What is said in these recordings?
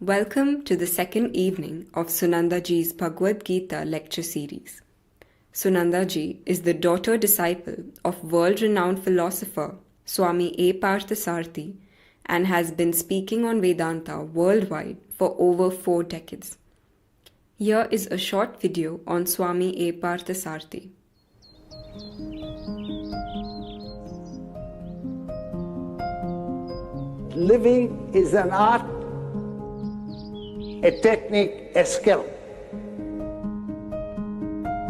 Welcome to the second evening of Sunandaji's Bhagavad Gita lecture series. Sunandaji is the daughter-disciple of world-renowned philosopher Swami A. Parthasarathy and has been speaking on Vedanta worldwide for over 4 decades. Here is a short video on Swami A. Parthasarathy. Living is an art, a technique, a skill.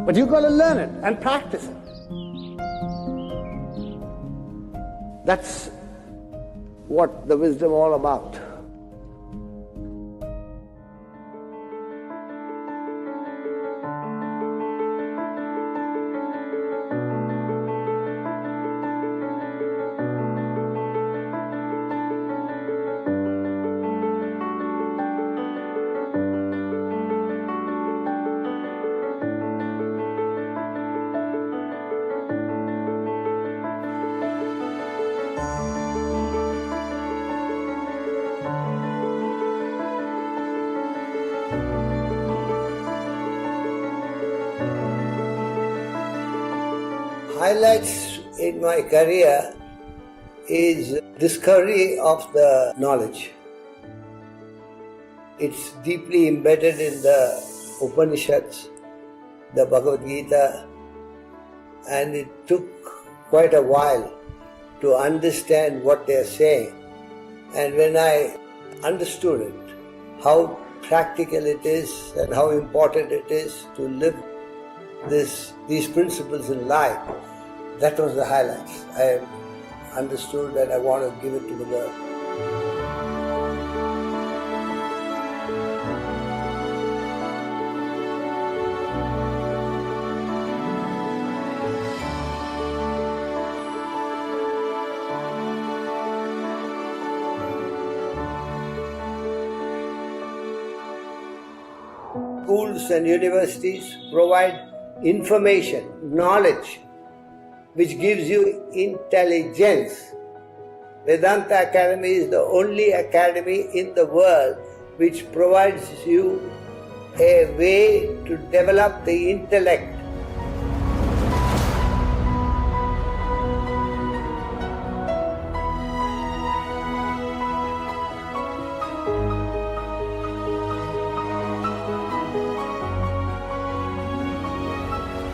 But you've got to learn it and practice it. That's what the wisdom all about. Highlights in my career is discovery of the knowledge. It's deeply embedded in the Upanishads, the Bhagavad Gita, and it took quite a while to understand what they're saying. And when I understood it, how practical it is and how important it is to live these principles in life, that was the highlights. I understood and I want to give it to the world. Schools and universities provide information, knowledge, which gives you intelligence. Vedanta Academy is the only academy in the world which provides you a way to develop the intellect.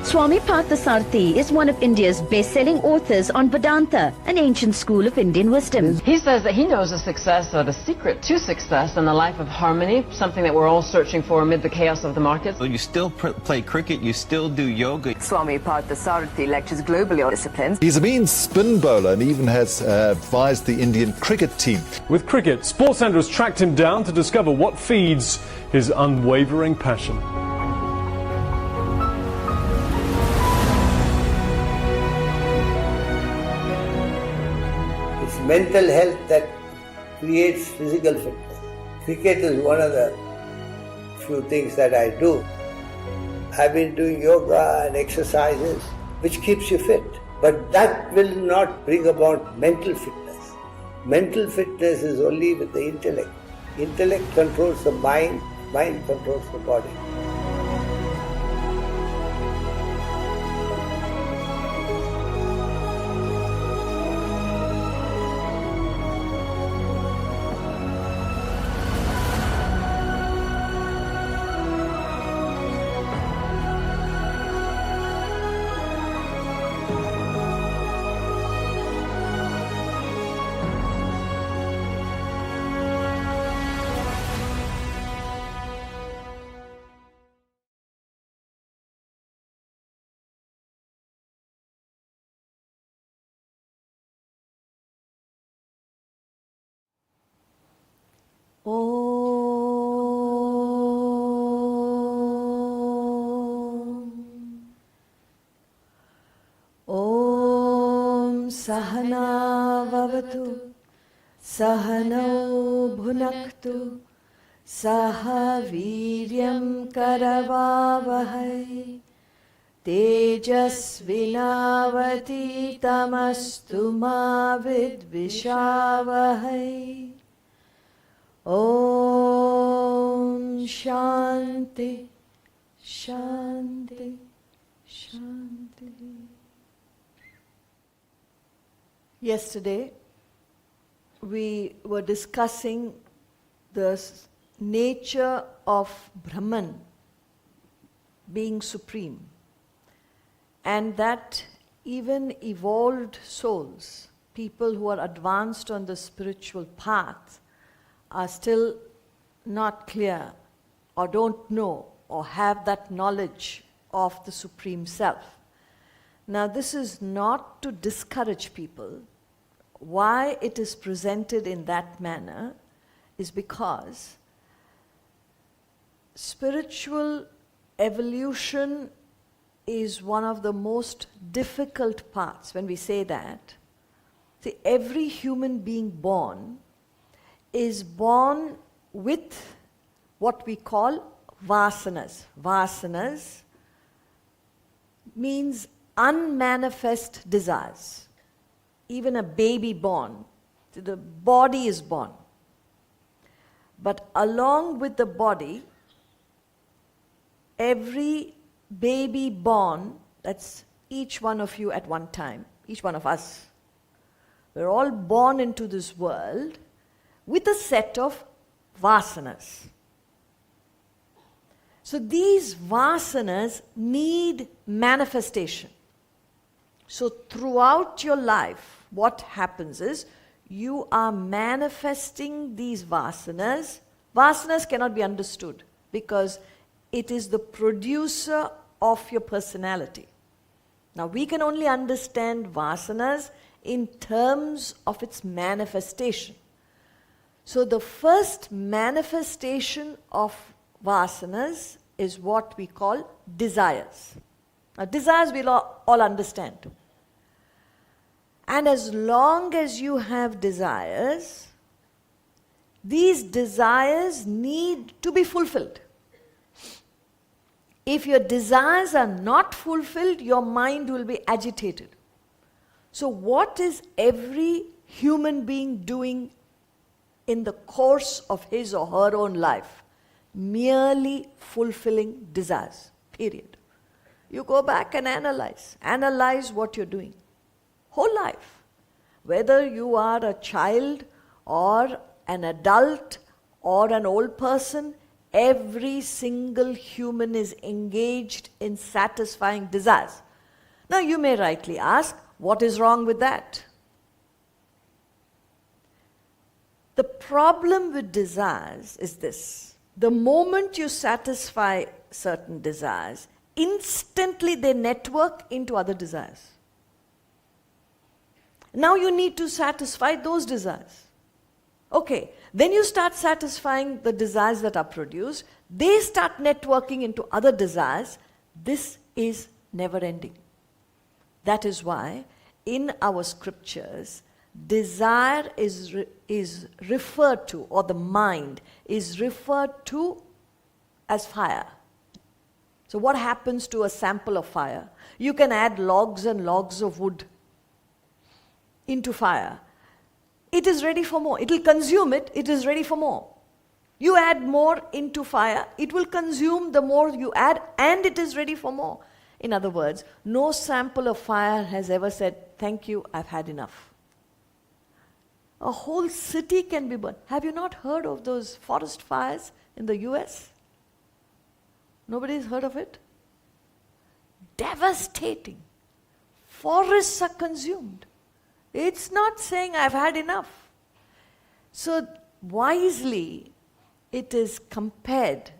Swami Parthasarathy is one of India's best-selling authors on Vedanta, an ancient school of Indian wisdom. He says that he knows a success or the secret to success in the life of harmony, something that we're all searching for amid the chaos of the markets. You still play cricket, you still do yoga. Swami Parthasarathy lectures globally on disciplines. He's a mean spin bowler and even has advised the Indian cricket team. With cricket, SportsCenter has tracked him down to discover what feeds his unwavering passion. Mental health that creates physical fitness. Cricket is one of the few things that I do. I've been doing yoga and exercises which keeps you fit, but that will not bring about mental fitness. Mental fitness is only with the intellect. Intellect controls the mind, mind controls the body. Om Sahana Vavatu Sahano Bhunaktu Saha Viryam Karavavahai Tejasvinavati Tamastu Ma Vidvishavahai Om Shanti, Shanti, Shanti. Yesterday, we were discussing the nature of Brahman being supreme, and that even evolved souls, people who are advanced on the spiritual path, are still not clear or don't know or have that knowledge of the Supreme Self. Now, this is not to discourage people. Why it is presented in that manner is because spiritual evolution is one of the most difficult parts. When we say that, see, every human being born is born with what we call vasanas. Vasanas means unmanifest desires. Even a baby born, the body is born. But along with the body, every baby born, that's each one of you at one time, each one of us, we're all born into this world with a set of vasanas. So these vasanas need manifestation. So throughout your life, what happens is you are manifesting these vasanas. Vasanas cannot be understood because it is the producer of your personality. Now we can only understand vasanas in terms of its manifestation. So the first manifestation of vasanas is what we call desires. Now desires we'll all understand. And as long as you have desires, these desires need to be fulfilled. If your desires are not fulfilled, your mind will be agitated. So what is every human being doing in the course of his or her own life? Merely fulfilling desires, period. You go back and analyze what you're doing. Whole life. Whether you are a child or an adult or an old person, every single human is engaged in satisfying desires. Now you may rightly ask, what is wrong with that? The problem with desires is this. The moment you satisfy certain desires, instantly they network into other desires. Now you need to satisfy those desires. Okay, then you start satisfying the desires that are produced. They start networking into other desires. This is never ending. That is why in our scriptures, desire is referred to, or the mind is referred to as fire. So what happens to a sample of fire? You can add logs and logs of wood into fire. It is ready for more. It will consume it. It is ready for more. You add more into fire. It will consume the more you add, and it is ready for more. In other words, no sample of fire has ever said, thank you, I've had enough. A whole city can be burned. Have you not heard of those forest fires in the US? Nobody's heard of it? Devastating. Forests are consumed. It's not saying I've had enough. So wisely, it is compared,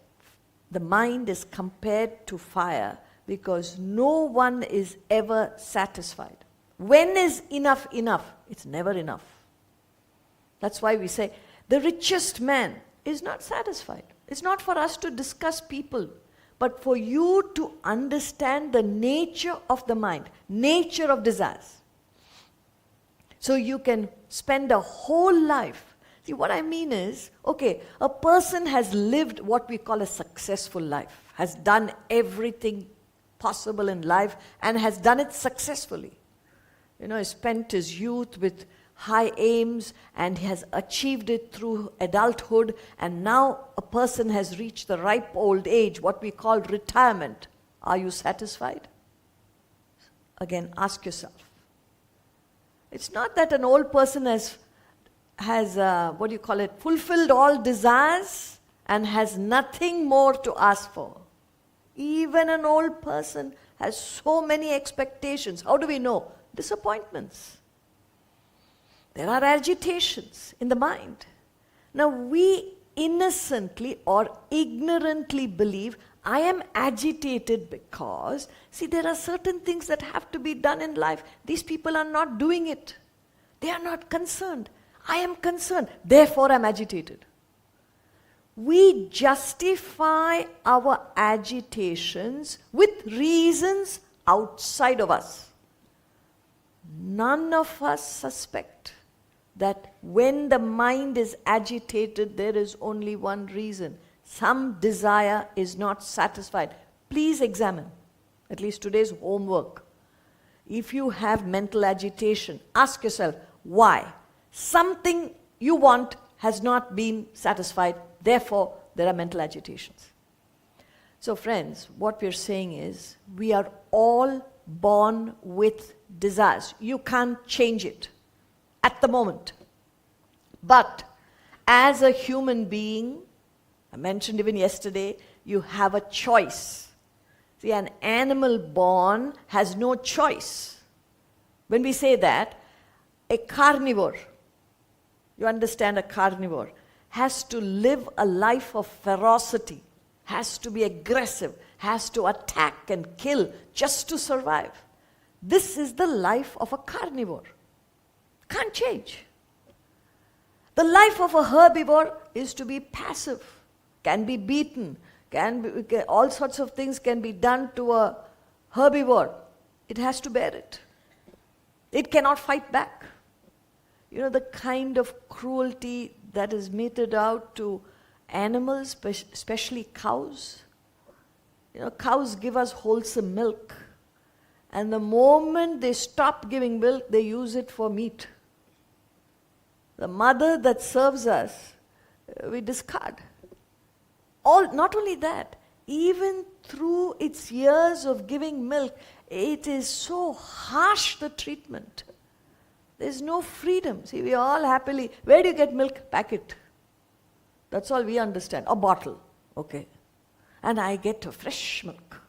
the mind is compared to fire because no one is ever satisfied. When is enough enough? It's never enough. That's why we say the richest man is not satisfied. It's not for us to discuss people, but for you to understand the nature of the mind, nature of desires. So you can spend a whole life. See, what I mean is, okay, a person has lived what we call a successful life, has done everything possible in life and has done it successfully. He spent his youth with high aims and has achieved it through adulthood, and now a person has reached the ripe old age, what we call retirement. Are you satisfied? Again, ask yourself. It's not that an old person has fulfilled all desires and has nothing more to ask for. Even an old person has so many expectations. How do we know? Disappointments. There are agitations in the mind. Now we innocently or ignorantly believe, I am agitated because, see, there are certain things that have to be done in life. These people are not doing it. They are not concerned. I am concerned. Therefore, I am agitated. We justify our agitations with reasons outside of us. None of us suspect that when the mind is agitated, there is only one reason. Some desire is not satisfied. Please examine, at least today's homework. If you have mental agitation, ask yourself, why? Something you want has not been satisfied, therefore there are mental agitations. So friends, what we're saying is, we are all born with desires. You can't change it at the moment. But as a human being, I mentioned even yesterday, you have a choice. See, an animal born has no choice. When we say that, a carnivore, you understand, a carnivore has to live a life of ferocity, has to be aggressive, has to attack and kill just to survive. This is the life of a carnivore. Can't change. The life of a herbivore is to be passive, can be beaten, all sorts of things can be done to a herbivore. It has to bear it. It cannot fight back. You know, the kind of cruelty that is meted out to animals, especially cows. You know, cows give us wholesome milk. And the moment they stop giving milk, they use it for meat. The mother that serves us, we discard. Not only that, even through its years of giving milk, it is so harsh, the treatment. There's no freedom. See, we all happily, where do you get milk? Packet. That's all we understand. A bottle. Okay. And I get a fresh milk.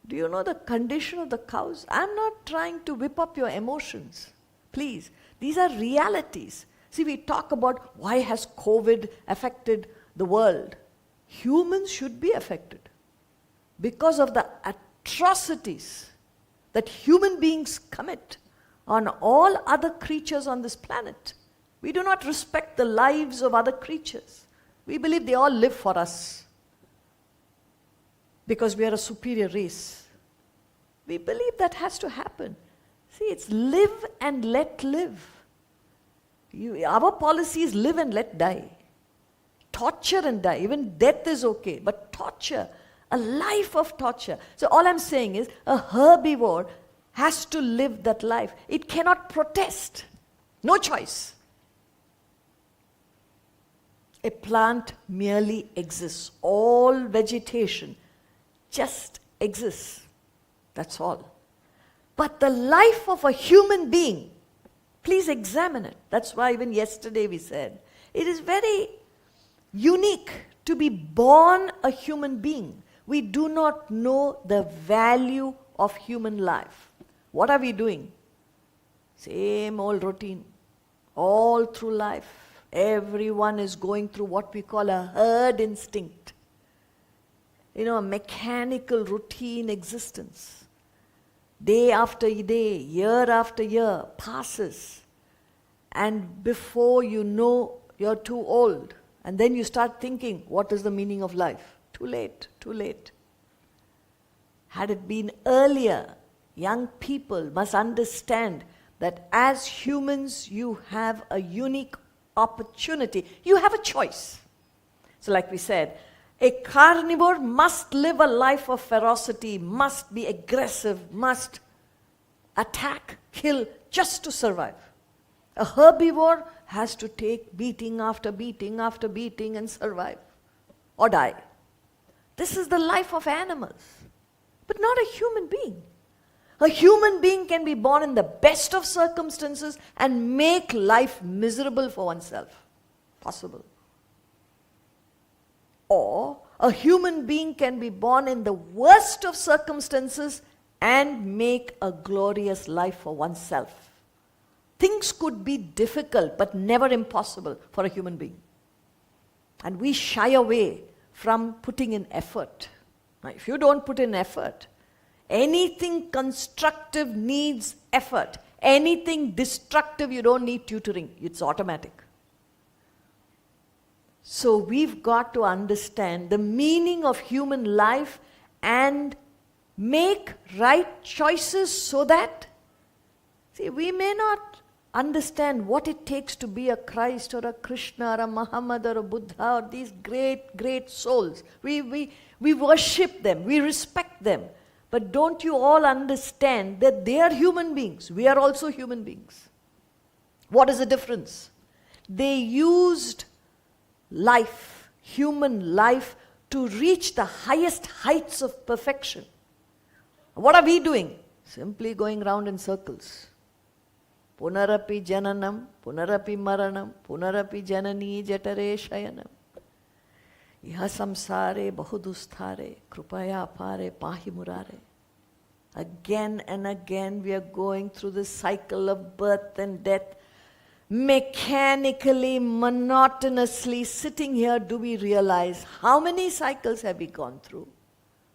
Do you know the condition of the cows? I'm not trying to whip up your emotions. Please. These are realities. See, we talk about why has COVID affected the world. Humans should be affected because of the atrocities that human beings commit on all other creatures on this planet. We do not respect the lives of other creatures. We believe they all live for us because we are a superior race. We believe that has to happen. See, it's live and let live. Our policy is live and let die. Torture and die. Even death is okay, but torture, a life of torture. So all I'm saying is, a herbivore has to live that life. It cannot protest. No choice. A plant merely exists. All vegetation just exists. That's all. But the life of a human being, please examine it. That's why even yesterday we said, it is very unique to be born a human being. We do not know the value of human life. What are we doing? Same old routine. All through life, everyone is going through what we call a herd instinct. You know, a mechanical routine existence. Day after day, year after year passes. And before you know, you're too old. And then you start thinking, what is the meaning of life? Too late, too late. Had it been earlier, young people must understand that as humans, you have a unique opportunity. You have a choice. So like we said, a carnivore must live a life of ferocity, must be aggressive, must attack, kill, just to survive. A herbivore has to take beating after beating after beating and survive or die. This is the life of animals, but not a human being. A human being can be born in the best of circumstances and make life miserable for oneself. Possible. Or a human being can be born in the worst of circumstances and make a glorious life for oneself. Things could be difficult but never impossible for a human being. And we shy away from putting in effort. Now, if you don't put in effort, anything constructive needs effort. Anything destructive, you don't need tutoring. It's automatic. So we've got to understand the meaning of human life and make right choices so that, see, we may not understand what it takes to be a Christ or a Krishna or a Muhammad or a Buddha or these great, great souls. We worship them, we respect them. But don't you all understand that they are human beings? We are also human beings. What is the difference? They used life, human life, to reach the highest heights of perfection. What are we doing? Simply going round in circles. Punarapi jananam, punarapi maranam, punarapi janani jatare shayanam. Iha samsare bahudusthare, krupaya apare pahi murare. Again and again we are going through this cycle of birth and death. Mechanically, monotonously, sitting here, do we realize how many cycles have we gone through?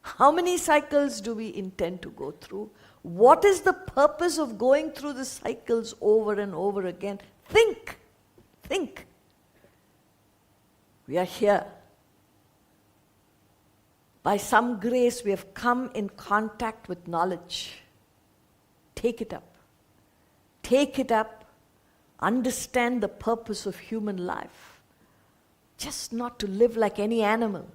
How many cycles do we intend to go through? What is the purpose of going through the cycles over and over again? Think. Think. We are here. By some grace, we have come in contact with knowledge. Take it up. Take it up. Understand the purpose of human life. Just not to live like any animal.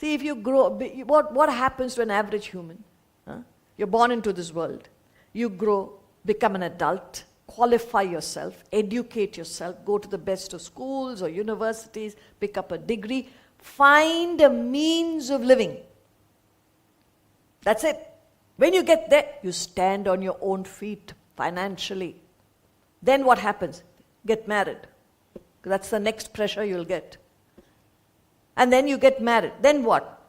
See, if you grow, what happens to an average human? Huh? You're born into this world. You grow, become an adult, qualify yourself, educate yourself, go to the best of schools or universities, pick up a degree, find a means of living. That's it. When you get there, you stand on your own feet financially. Then what happens? Get married. That's the next pressure you'll get. And then you get married. Then what?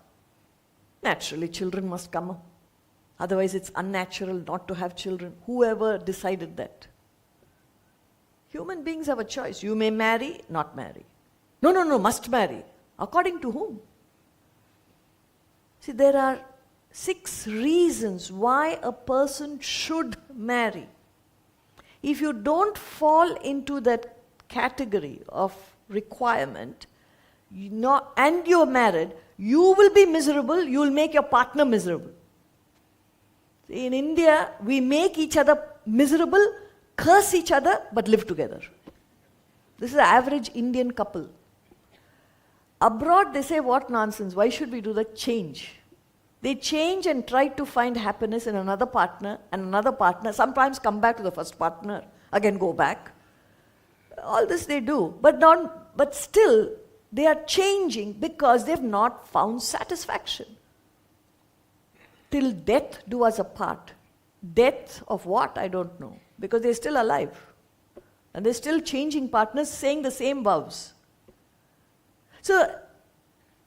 Naturally, children must come up. Otherwise, it's unnatural not to have children. Whoever decided that? Human beings have a choice. You may marry, not marry. No, must marry. According to whom? See, there are 6 reasons why a person should marry. If you don't fall into that category of requirement, and you're married, you will be miserable, you will make your partner miserable. In India, we make each other miserable, curse each other, but live together. This is the average Indian couple. Abroad, they say, what nonsense, why should we do that? Change. They change and try to find happiness in another partner, and another partner, sometimes come back to the first partner, again go back. All this they do, but still, they are changing because they've not found satisfaction. Till death do us apart. Death of what? I don't know. Because they're still alive. And they're still changing partners, saying the same vows. So,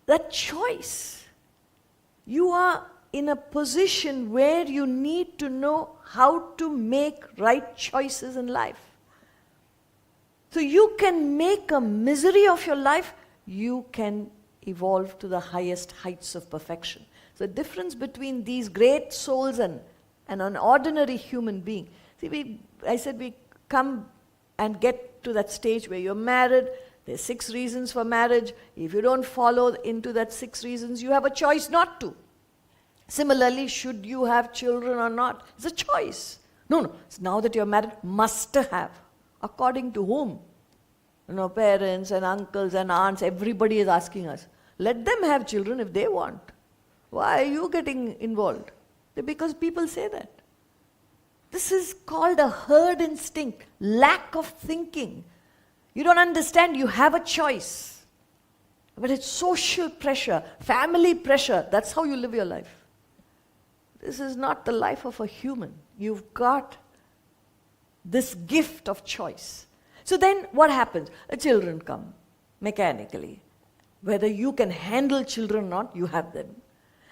that choice, you are in a position where you need to know how to make right choices in life. So you can make a misery of your life, you can evolve to the highest heights of perfection. The difference between these great souls and an ordinary human being. See, I said we come and get to that stage where you're married. There's 6 reasons for marriage. If you don't follow into that 6 reasons, you have a choice not to. Similarly, should you have children or not? It's a choice. No. Now that you're married, must have. According to whom? Parents and uncles and aunts, everybody is asking us. Let them have children if they want. Why are you getting involved? Because people say that. This is called a herd instinct, lack of thinking. You don't understand, you have a choice. But it's social pressure, family pressure. That's how you live your life. This is not the life of a human. You've got this gift of choice. So then what happens? The children come mechanically. Whether you can handle children or not, you have them.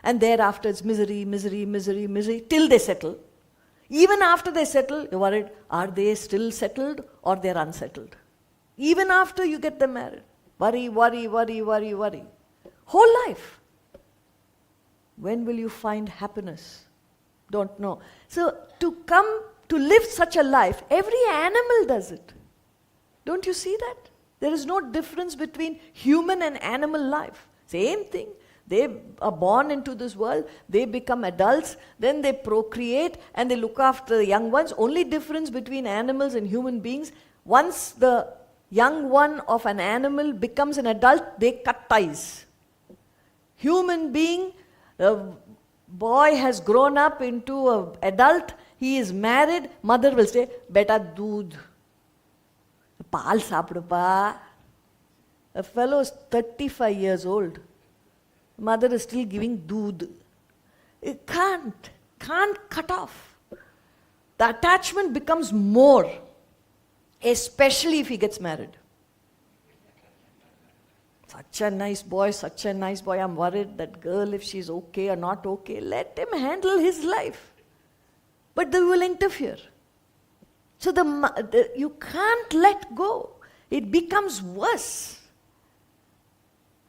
And thereafter it's misery, misery, misery, misery, till they settle. Even after they settle, you're worried, are they still settled or they're unsettled? Even after you get them married. Worry, worry, worry, worry, worry. Whole life. When will you find happiness? Don't know. So to live such a life, every animal does it. Don't you see that? There is no difference between human and animal life. Same thing. They are born into this world, they become adults, then they procreate and they look after the young ones. Only difference between animals and human beings, once the young one of an animal becomes an adult, they cut ties. Human being, the boy has grown up into an adult, he is married, mother will say, beta doodh, paal saapdupa. A fellow is 35 years old. Mother is still giving doodh. It can't cut off. The attachment becomes more, especially if he gets married. Such a nice boy, I'm worried that girl, if she's okay or not okay, let him handle his life. But they will interfere. So you can't let go. It becomes worse.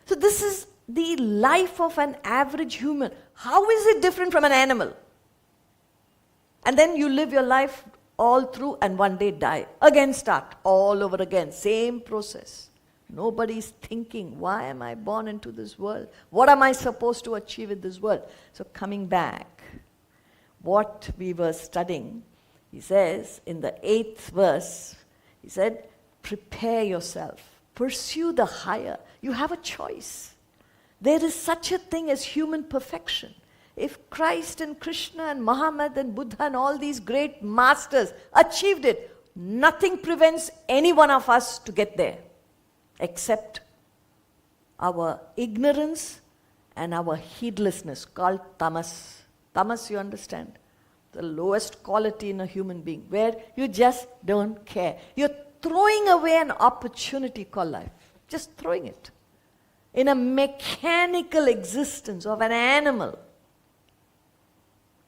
So this is the life of an average human. How is it different from an animal? And then you live your life all through and one day die. Again start, all over again, same process. Nobody's thinking, why am I born into this world? What am I supposed to achieve in this world? So coming back, what we were studying, he says in the 8th verse, he said, prepare yourself, pursue the higher. You have a choice. There is such a thing as human perfection. If Christ and Krishna and Muhammad and Buddha and all these great masters achieved it, nothing prevents any one of us to get there except our ignorance and our heedlessness called tamas. Tamas, you understand? The lowest quality in a human being, where you just don't care. You're throwing away an opportunity called life. Just throwing it. In a mechanical existence of an animal.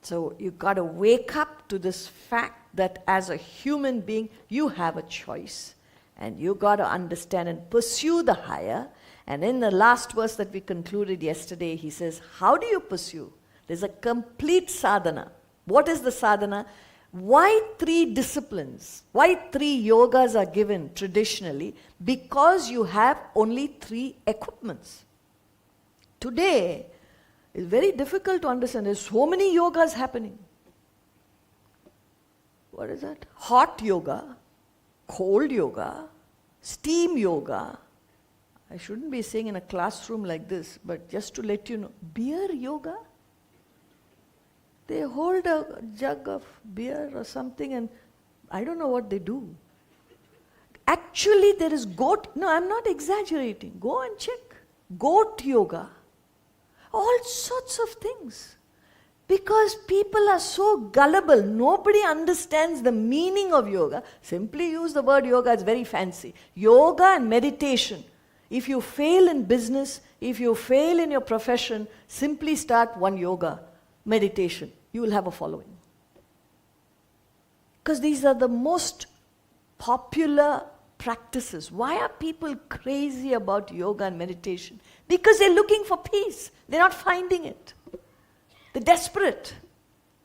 So you've got to wake up to this fact that as a human being, you have a choice. And you've got to understand and pursue the higher. And in the last verse that we concluded yesterday, he says, how do you pursue? There's a complete sadhana. What is the sadhana? Why 3 disciplines? Why 3 yogas are given traditionally? Because you have only 3 equipments. Today, it's very difficult to understand. There's so many yogas happening. What is that? Hot yoga, cold yoga, steam yoga. I shouldn't be saying in a classroom like this, but just to let you know, beer yoga. They hold a jug of beer or something and I don't know what they do. Actually, there is goat. No, I'm not exaggerating. Go and check. Goat yoga. All sorts of things. Because people are so gullible. Nobody understands the meaning of yoga. Simply use the word yoga. It's very fancy. Yoga and meditation. If you fail in business, if you fail in your profession, simply start one yoga. Meditation, you will have a following. Because these are the most popular practices. Why are people crazy about yoga and meditation? Because they're looking for peace. They're not finding it. They're desperate.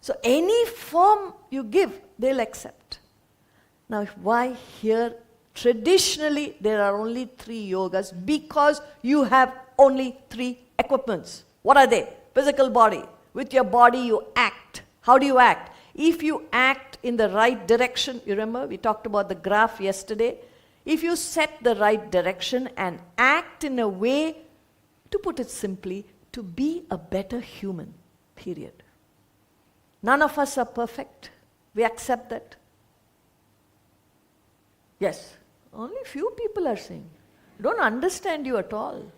So any form you give, they'll accept. Now, why here? Traditionally, there are only 3 yogas because you have only 3 equipments. What are they? Physical body. With your body, you act. How do you act? If you act in the right direction, you remember we talked about the graph yesterday. If you set the right direction and act in a way, to put it simply, to be a better human, period. None of us are perfect. We accept that. Yes, only few people are saying. Don't understand you at all.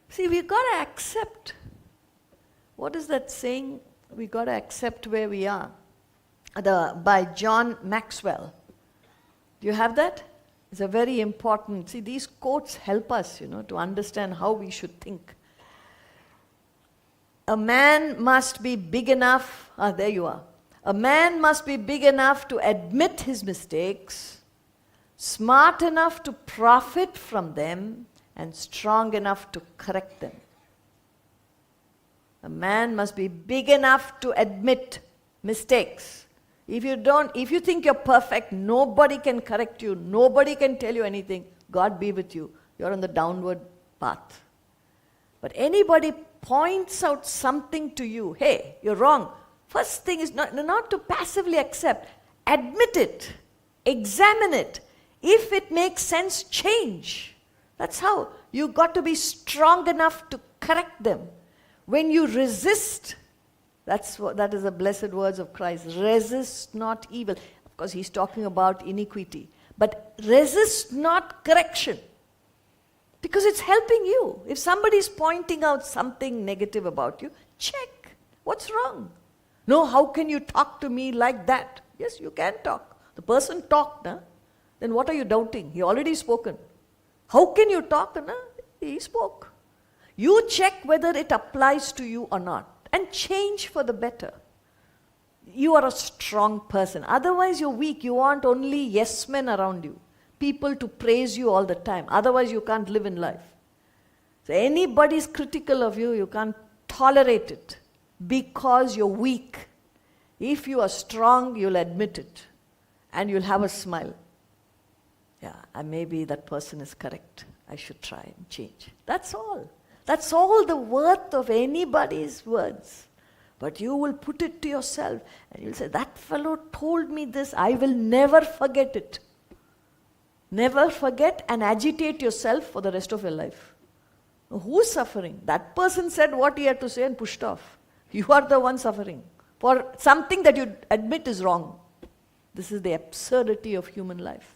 See, we've got to accept. What is that saying? We've got to accept where we are. By John Maxwell. Do you have that? It's a very important. See, these quotes help us, to understand how we should think. A man must be big enough. There you are. A man must be big enough to admit his mistakes, smart enough to profit from them, and strong enough to correct them. A man must be big enough to admit mistakes. If you think you're perfect, nobody can correct you, nobody can tell you anything. God be with you. You're on the downward path. But anybody points out something to you, hey, you're wrong. First thing is not to passively accept. Admit it. Examine it. If it makes sense, change. That's how. You've got to be strong enough to correct them. When you resist, that is the blessed words of Christ. Resist not evil. Of course, he's talking about iniquity. But resist not correction. Because it's helping you. If somebody is pointing out something negative about you, check. What's wrong? No, how can you talk to me like that? Yes, you can talk. The person talked, then what are you doubting? He already spoken. How can you talk? He spoke. You check whether it applies to you or not and change for the better. You are a strong person. Otherwise, you're weak. You want only yes men around you. People to praise you all the time. Otherwise, you can't live in life. So anybody is critical of you, you can't tolerate it because you're weak. If you are strong, you'll admit it and you'll have a smile. Yeah, maybe that person is correct. I should try and change. That's all. That's all the worth of anybody's words. But you will put it to yourself and you'll say, that fellow told me this, I will never forget it. Never forget and agitate yourself for the rest of your life. Who's suffering? That person said what he had to say and pushed off. You are the one suffering for something that you admit is wrong. This is the absurdity of human life.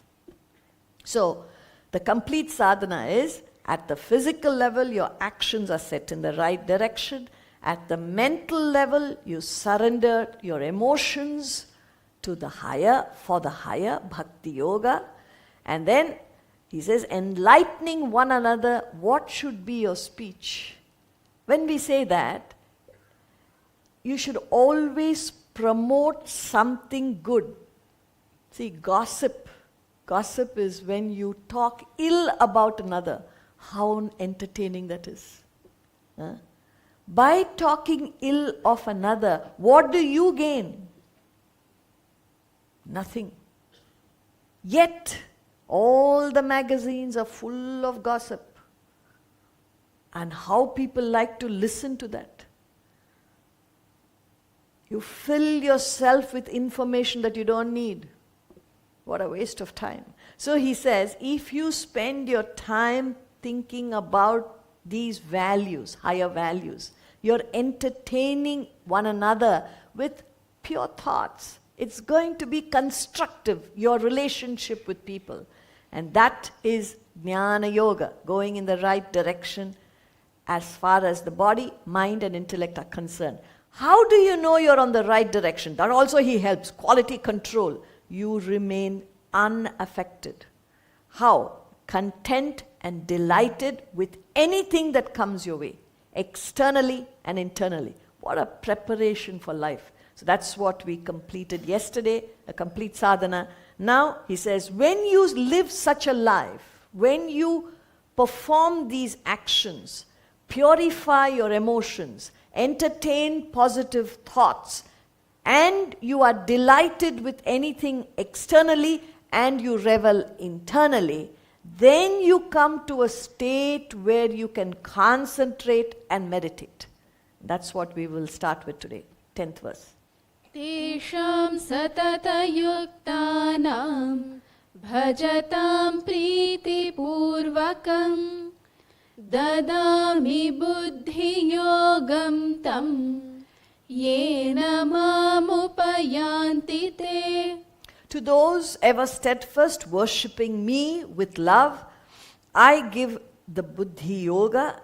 So, the complete sadhana is, at the physical level, your actions are set in the right direction. At the mental level, you surrender your emotions to the higher, for the higher, bhakti yoga. And then, he says, enlightening one another, what should be your speech? When we say that, you should always promote something good. See, gossip is when you talk ill about another. How entertaining that is. By talking ill of another, what do you gain? Nothing. Yet, all the magazines are full of gossip. And how people like to listen to that. You fill yourself with information that you don't need. What a waste of time. So he says, if you spend your time thinking about these values, higher values, you're entertaining one another with pure thoughts. It's going to be constructive, your relationship with people. And that is Jnana Yoga, going in the right direction as far as the body, mind and intellect are concerned. How do you know you're on the right direction? That also he helps. Quality control. You remain unaffected. How? Content and delighted with anything that comes your way, externally and internally. What a preparation for life. So that's what we completed yesterday, a complete sadhana. Now, he says, when you live such a life, when you perform these actions, purify your emotions, entertain positive thoughts, and you are delighted with anything externally and you revel internally, then you come to a state where you can concentrate and meditate. That's what we will start with today. 10th verse. Tesham satata yuktanam bhajatam priti purvakam dadami buddhi yogam tam येन मामुपयान्ति ते. To those ever steadfast worshipping me with love, I give the Buddhi Yoga,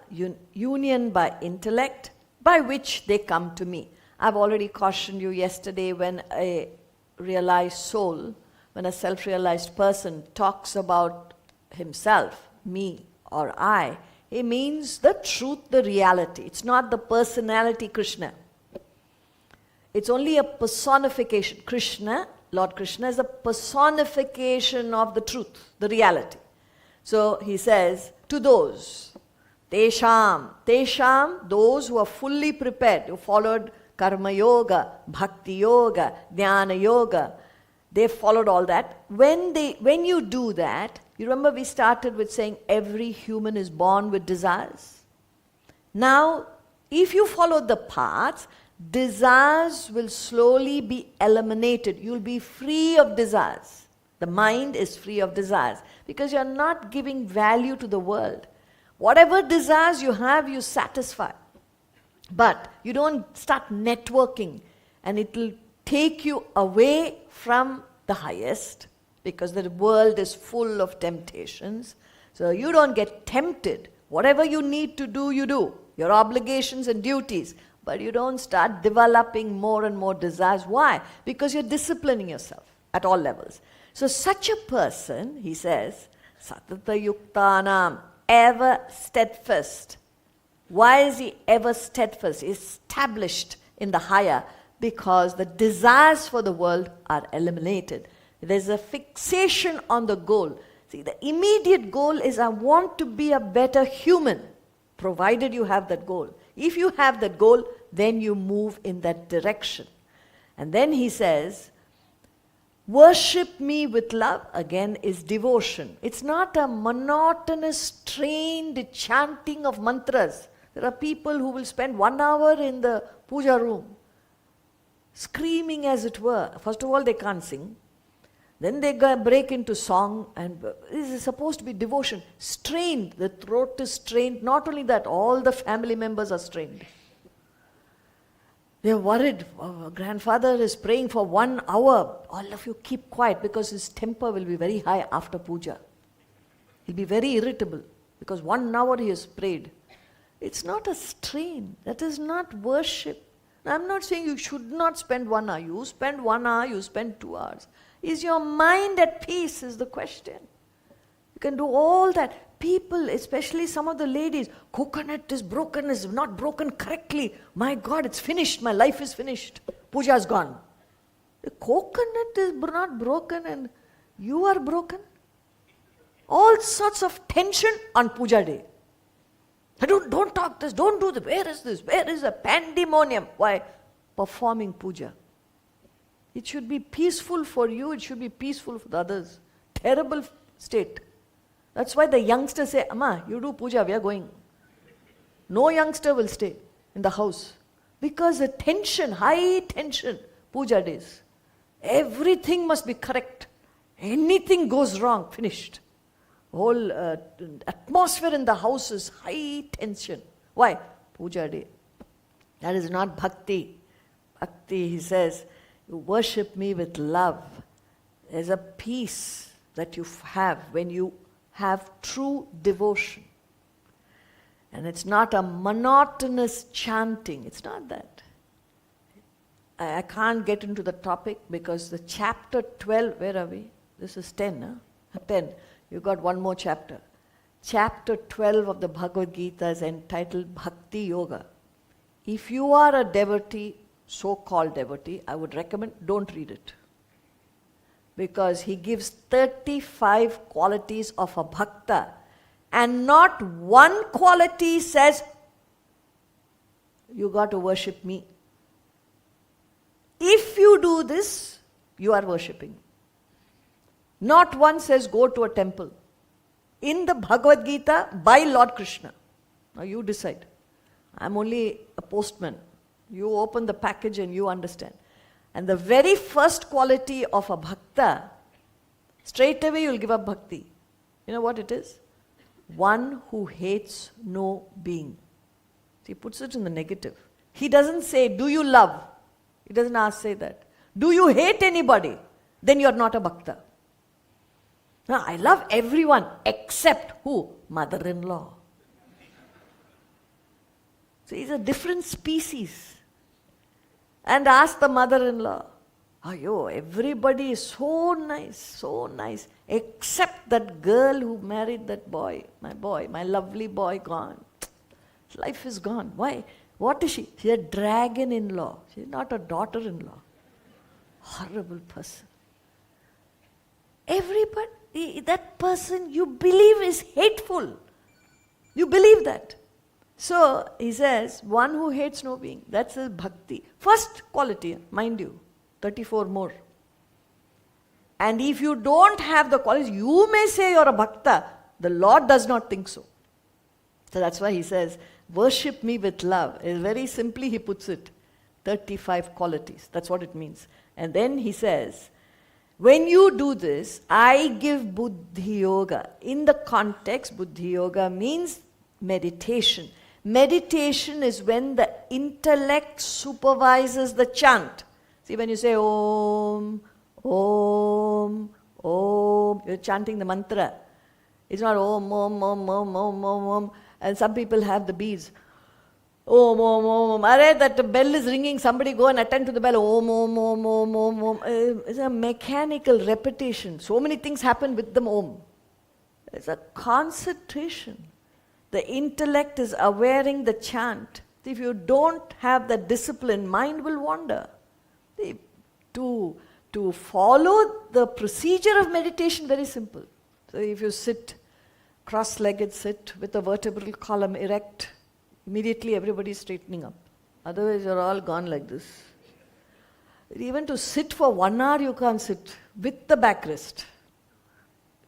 union by intellect, by which they come to me. I've already cautioned you yesterday when a realized soul, when a self-realized person talks about himself, me or I, he means the truth, the reality. It's not the personality Krishna. It's only a personification. Krishna, Lord Krishna, is a personification of the truth, the reality. So he says, to those, Tesham, those who are fully prepared, who followed Karma Yoga, Bhakti Yoga, Jnana Yoga, they followed all that. When you do that, you remember we started with saying every human is born with desires. Now, if you follow the paths, desires will slowly be eliminated. You'll be free of desires. The mind is free of desires because you're not giving value to the world. Whatever desires you have, you satisfy. But you don't start networking, and it will take you away from the highest because the world is full of temptations. So you don't get tempted. Whatever you need to do, you do. Your obligations and duties. But you don't start developing more and more desires. Why? Because you're disciplining yourself at all levels. So such a person, he says, Satata Yuktanam, ever steadfast. Why is he ever steadfast? He's established in the higher because the desires for the world are eliminated. There's a fixation on the goal. See, the immediate goal is I want to be a better human, provided you have that goal. If you have that goal, then you move in that direction. And then he says, worship me with love, again, is devotion. It's not a monotonous, trained chanting of mantras. There are people who will spend 1 hour in the puja room, screaming as it were. First of all, they can't sing. Then they break into song, and this is supposed to be devotion. Strained, the throat is strained. Not only that, all the family members are strained. They're worried. Grandfather is praying for 1 hour. All of you keep quiet because his temper will be very high after puja. He'll be very irritable because 1 hour he has prayed. It's not a strain. That is not worship. I'm not saying you should not spend 1 hour. You spend 1 hour, you spend 2 hours. Is your mind at peace is the question. You can do all that. People, especially some of the ladies, coconut is broken, is not broken correctly. My God, it's finished. My life is finished. Puja is gone. The coconut is not broken and you are broken. All sorts of tension on puja day. Don't talk this, don't do this. Where is this? Where is the pandemonium? Why? Performing puja. It should be peaceful for you, it should be peaceful for the others. Terrible state. That's why the youngsters say, Amma, you do puja, we are going. No youngster will stay in the house. Because the tension, high tension, puja days. Everything must be correct. Anything goes wrong, finished. Whole atmosphere in the house is high tension. Why? Puja day. That is not bhakti. Bhakti, he says, you worship me with love. There's a peace that you have when you have true devotion. And it's not a monotonous chanting. It's not that. I can't get into the topic because the chapter 12, where are we? This is 10, huh? 10. You got one more chapter. Chapter 12 of the Bhagavad Gita is entitled Bhakti Yoga. If you are a devotee, so-called devotee, I would recommend don't read it. Because he gives 35 qualities of a bhakta and not one quality says, you got to worship me. If you do this, you are worshipping. Not one says go to a temple. In the Bhagavad Gita, by Lord Krishna. Now you decide. I'm only a postman. You open the package and you understand. And the very first quality of a bhakta, straight away you'll give up bhakti. You know what it is? One who hates no being. He puts it in the negative. He doesn't say, do you love? He doesn't say that. Do you hate anybody? Then you're not a bhakta. No, I love everyone except who? Mother-in-law. So he's a different species. And ask the mother-in-law, everybody is so nice, except that girl who married that boy, my lovely boy, gone. Life is gone. Why? What is she? She's a dragon-in-law. She's not a daughter-in-law. Horrible person. Everybody, that person you believe is hateful. You believe that. So, he says, one who hates no being, that's his bhakti. First quality, mind you, 34 more. And if you don't have the qualities, you may say you're a bhakta. The Lord does not think so. So that's why he says, worship me with love. Very simply he puts it, 35 qualities. That's what it means. And then he says, when you do this, I give buddhi yoga. In the context, buddhi yoga means meditation. Meditation is when the intellect supervises the chant. See, when you say Om, Om, Om, you're chanting the mantra. It's not Om, Om, Om, Om, Om, Om, Om. And some people have the beads. Om, Om, Om, Om. I read that the bell is ringing, somebody go and attend to the bell. Om, Om, Om, Om, Om, Om. It's a mechanical repetition. So many things happen with them Om. It's a concentration. The intellect is awareing the chant. If you don't have that discipline, mind will wander. To follow the procedure of meditation, very simple. So if you sit, cross-legged sit with the vertebral column erect, immediately everybody is straightening up. Otherwise you're all gone like this. Even to sit for 1 hour you can't sit with the backrest.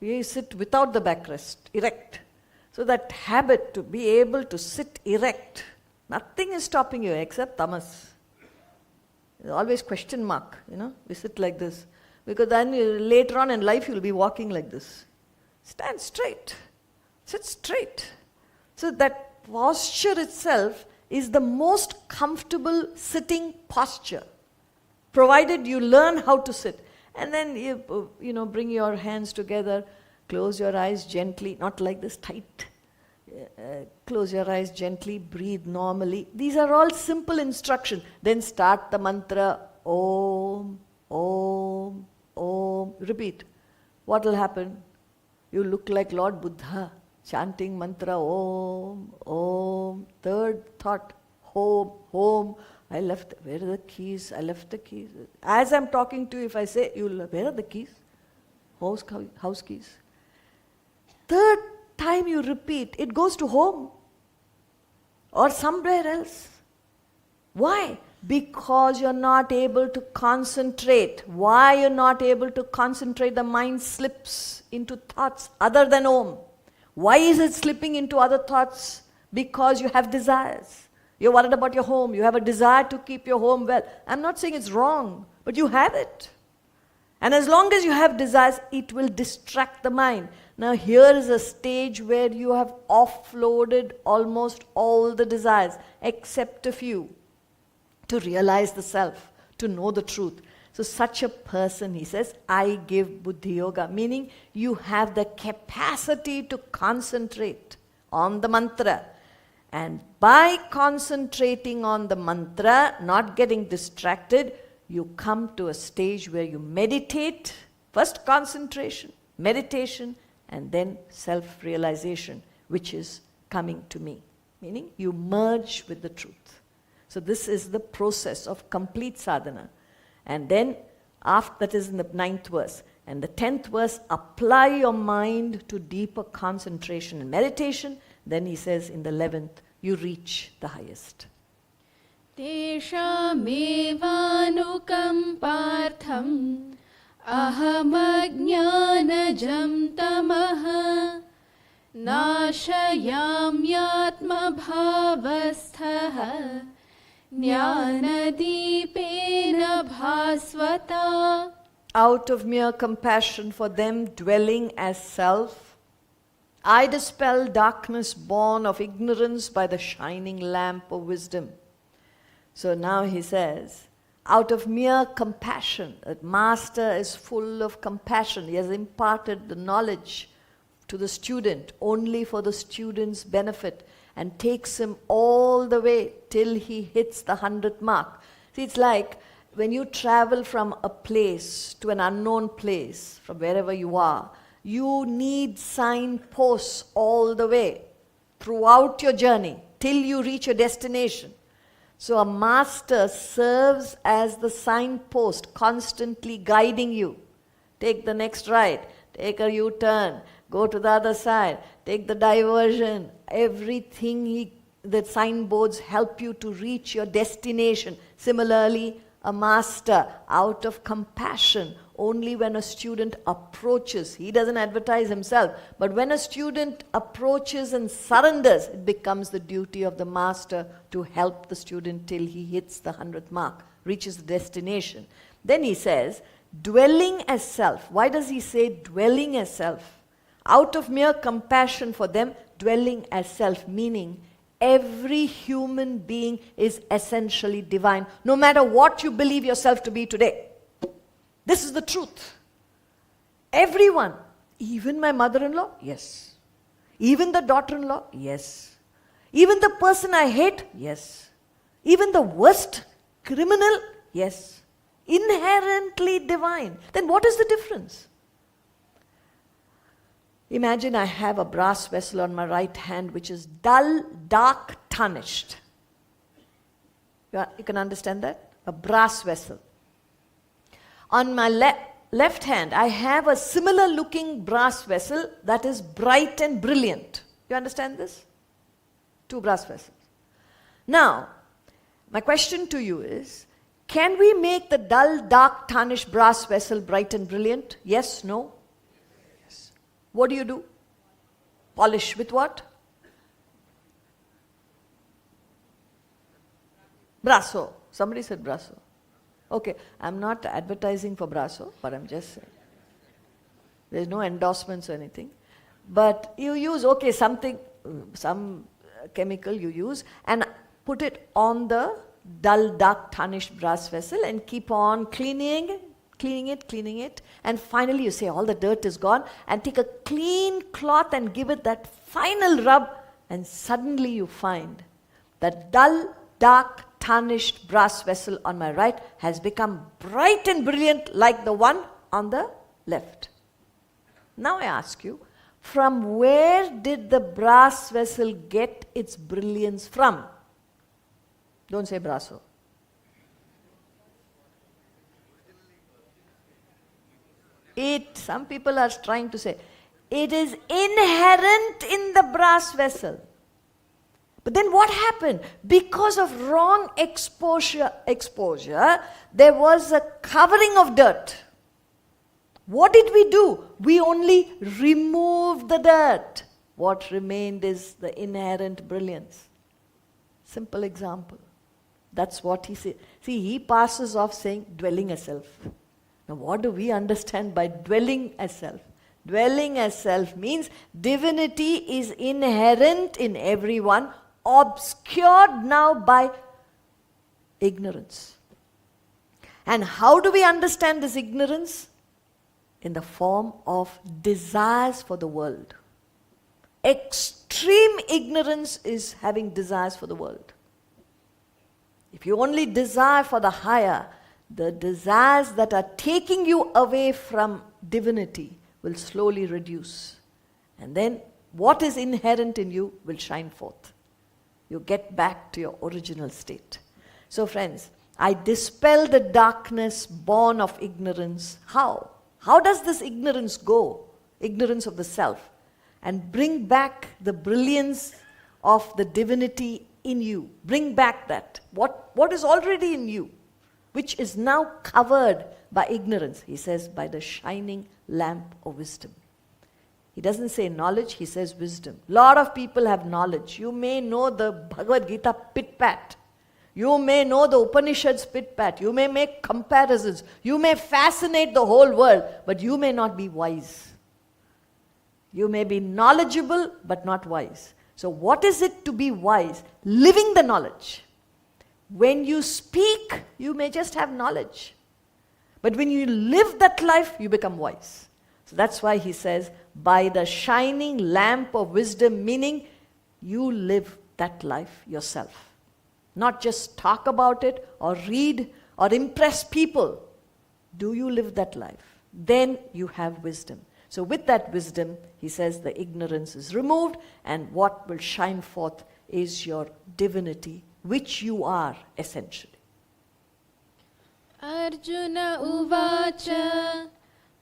You sit without the backrest, erect. So that habit to be able to sit erect, nothing is stopping you except tamas. There's always question mark, we sit like this. Because then later on in life you'll be walking like this. Stand straight, sit straight. So that posture itself is the most comfortable sitting posture, provided you learn how to sit. And then you bring your hands together, close your eyes gently, not like this tight. Close your eyes gently, breathe normally. These are all simple instructions. Then start the mantra, Om, Om, Om. Repeat. What will happen? You look like Lord Buddha, chanting mantra, Om, Om. Third thought, Home, Home. Where are the keys? I left the keys. As I'm talking to you, if I say, where are the keys? House keys. Third time you repeat, it goes to home or somewhere else. Why? Because you're not able to concentrate. Why you're not able to concentrate? The mind slips into thoughts other than Om. Why is it slipping into other thoughts? Because you have desires. You're worried about your home. You have a desire to keep your home well. I'm not saying it's wrong, but you have it. And as long as you have desires, it will distract the mind. Now here is a stage where you have offloaded almost all the desires, except a few, to realize the self, to know the truth. So such a person, he says, I give buddhi yoga, meaning you have the capacity to concentrate on the mantra. And by concentrating on the mantra, not getting distracted, you come to a stage where you meditate, first concentration, meditation, and then self-realization, which is coming to me. Meaning you merge with the truth. So this is the process of complete sadhana. And then, after that is in the 9th verse. And the 10th verse, apply your mind to deeper concentration and meditation. Then he says in the 11th, you reach the highest. Teshamevanukam partham ahamajnanajam tamaha nashayamyatma bhavasthaha jnanadipena bhasvata. Out of mere compassion for them dwelling as self, I dispel darkness born of ignorance by the shining lamp of wisdom. So now he says, out of mere compassion, that master is full of compassion. He has imparted the knowledge to the student only for the student's benefit and takes him all the way till he hits the 100th mark. See, it's like when you travel from a place to an unknown place, from wherever you are, you need signposts all the way throughout your journey till you reach your destination. So a master serves as the signpost, constantly guiding you. Take the next right, take a U-turn, go to the other side, take the diversion. Everything the signboards help you to reach your destination. Similarly, a master, out of compassion, only when a student approaches, he doesn't advertise himself, but when a student approaches and surrenders, it becomes the duty of the master to help the student till he hits the 100th mark, reaches the destination. Then he says, dwelling as self. Why does he say dwelling as self? Out of mere compassion for them, dwelling as self, meaning every human being is essentially divine, no matter what you believe yourself to be today. This is the truth. Everyone, even my mother-in-law, yes. Even the daughter-in-law, yes. Even the person I hate, yes. Even the worst criminal, yes. Inherently divine. Then what is the difference? Imagine I have a brass vessel on my right hand which is dull, dark, tarnished. You can understand that? A brass vessel. On my left hand, I have a similar looking brass vessel that is bright and brilliant. You understand this? Two brass vessels. Now, my question to you is, can we make the dull, dark, tarnished brass vessel bright and brilliant? Yes, no? Yes. What do? Polish with what? Brasso. Somebody said brasso. Okay, I'm not advertising for Brasso, but I'm just saying. There's no endorsements or anything. But you use, some chemical you use, and put it on the dull, dark, tarnished brass vessel and keep on cleaning it. And finally you say all the dirt is gone and take a clean cloth and give it that final rub, and suddenly you find that dull, dark, tarnished brass vessel on my right has become bright and brilliant like the one on the left. Now I ask you, from where did the brass vessel get its brilliance from? Don't say brasso. Some people are trying to say, it is inherent in the brass vessel. But then what happened? Because of wrong exposure, there was a covering of dirt. What did we do? We only removed the dirt. What remained is the inherent brilliance. Simple example. That's what he said. See, he passes off saying dwelling as self. Now what do we understand by dwelling as self? Dwelling as self means divinity is inherent in everyone, obscured now by ignorance. And how do we understand this ignorance? In the form of desires for the world. Extreme ignorance is having desires for the world. If you only desire for the higher, the desires that are taking you away from divinity will slowly reduce. And then what is inherent in you will shine forth. You get back to your original state. So friends, I dispel the darkness born of ignorance. How? How does this ignorance go? Ignorance of the self. And bring back the brilliance of the divinity in you. Bring back that. What is already in you, which is now covered by ignorance. He says, by the shining lamp of wisdom. He doesn't say knowledge, he says wisdom. Lot of people have knowledge. You may know the Bhagavad Gita pit-pat. You may know the Upanishads pit-pat. You may make comparisons. You may fascinate the whole world, but you may not be wise. You may be knowledgeable, but not wise. So what is it to be wise? Living the knowledge. When you speak, you may just have knowledge. But when you live that life, you become wise. So that's why he says, by the shining lamp of wisdom, meaning you live that life yourself. Not just talk about it or read or impress people. Do you live that life? Then you have wisdom. So with that wisdom, he says the ignorance is removed, and what will shine forth is your divinity, which you are essentially. Arjuna uvacha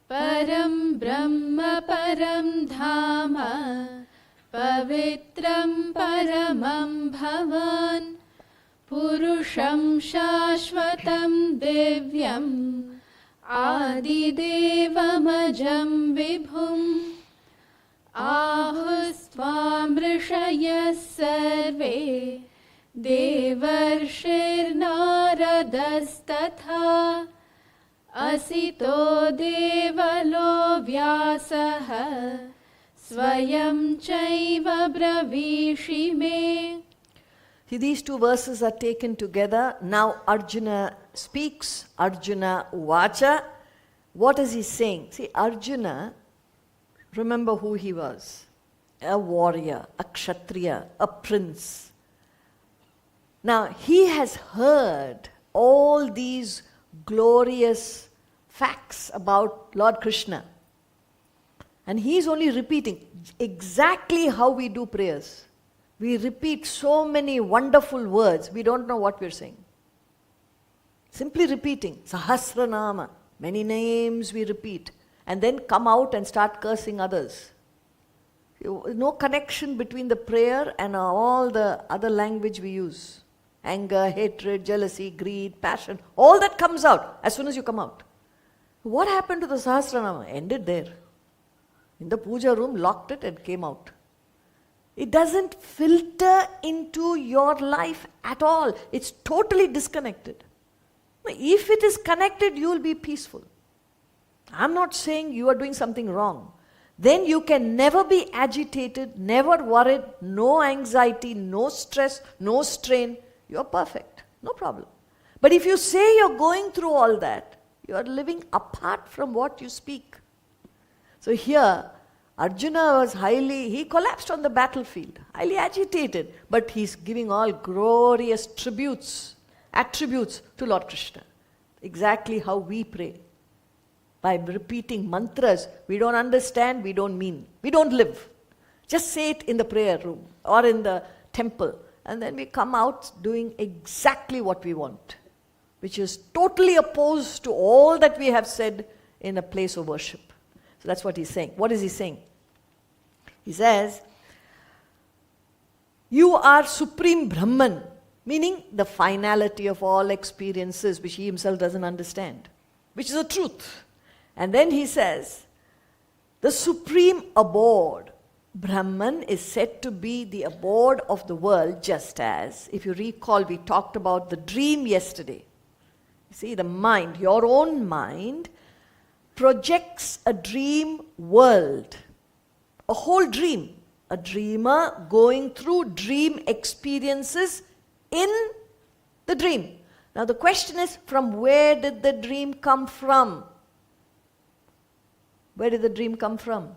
param brahma param dhama pavitram paramam bhavan purusham shashvatam devyam adidevamajam vibhum ahustvam rishayas sarve devarshirnaradastatha asito devalo vyasaha swayam chaiva bravishi me. See, these two verses are taken together. Now Arjuna speaks, Arjuna uvacha. What is he saying? See, Arjuna, remember who he was. A warrior, a kshatriya, a prince. Now, he has heard all these glorious facts about Lord Krishna. And he's only repeating exactly how we do prayers. We repeat so many wonderful words, we don't know what we're saying. Simply repeating, Sahasranama, many names we repeat, and then come out and start cursing others. No connection between the prayer and all the other language we use. Anger, hatred, jealousy, greed, passion, all that comes out as soon as you come out. What happened to the Sahasranama? Ended there. In the puja room, locked it and came out. It doesn't filter into your life at all. It's totally disconnected. If it is connected, you will be peaceful. I'm not saying you are doing something wrong. Then you can never be agitated, never worried, no anxiety, no stress, no strain. You're perfect, no problem. But if you say you're going through all that, you are living apart from what you speak. So here, Arjuna was he collapsed on the battlefield, highly agitated, but he's giving all glorious attributes to Lord Krishna. Exactly how we pray. By repeating mantras, we don't understand, we don't mean, we don't live. Just say it in the prayer room or in the temple, and then we come out doing exactly what we want, which is totally opposed to all that we have said in a place of worship. So that's what he's saying. What is he saying? He says, you are Supreme Brahman, meaning the finality of all experiences, which he himself doesn't understand, which is a truth. And then he says, the supreme abode, Brahman, is said to be the abode of the world, just as, if you recall, we talked about the dream yesterday. You see, the mind, your own mind, projects a dream world, a whole dream. A dreamer going through dream experiences in the dream. Now the question is, from where did the dream come from? Where did the dream come from?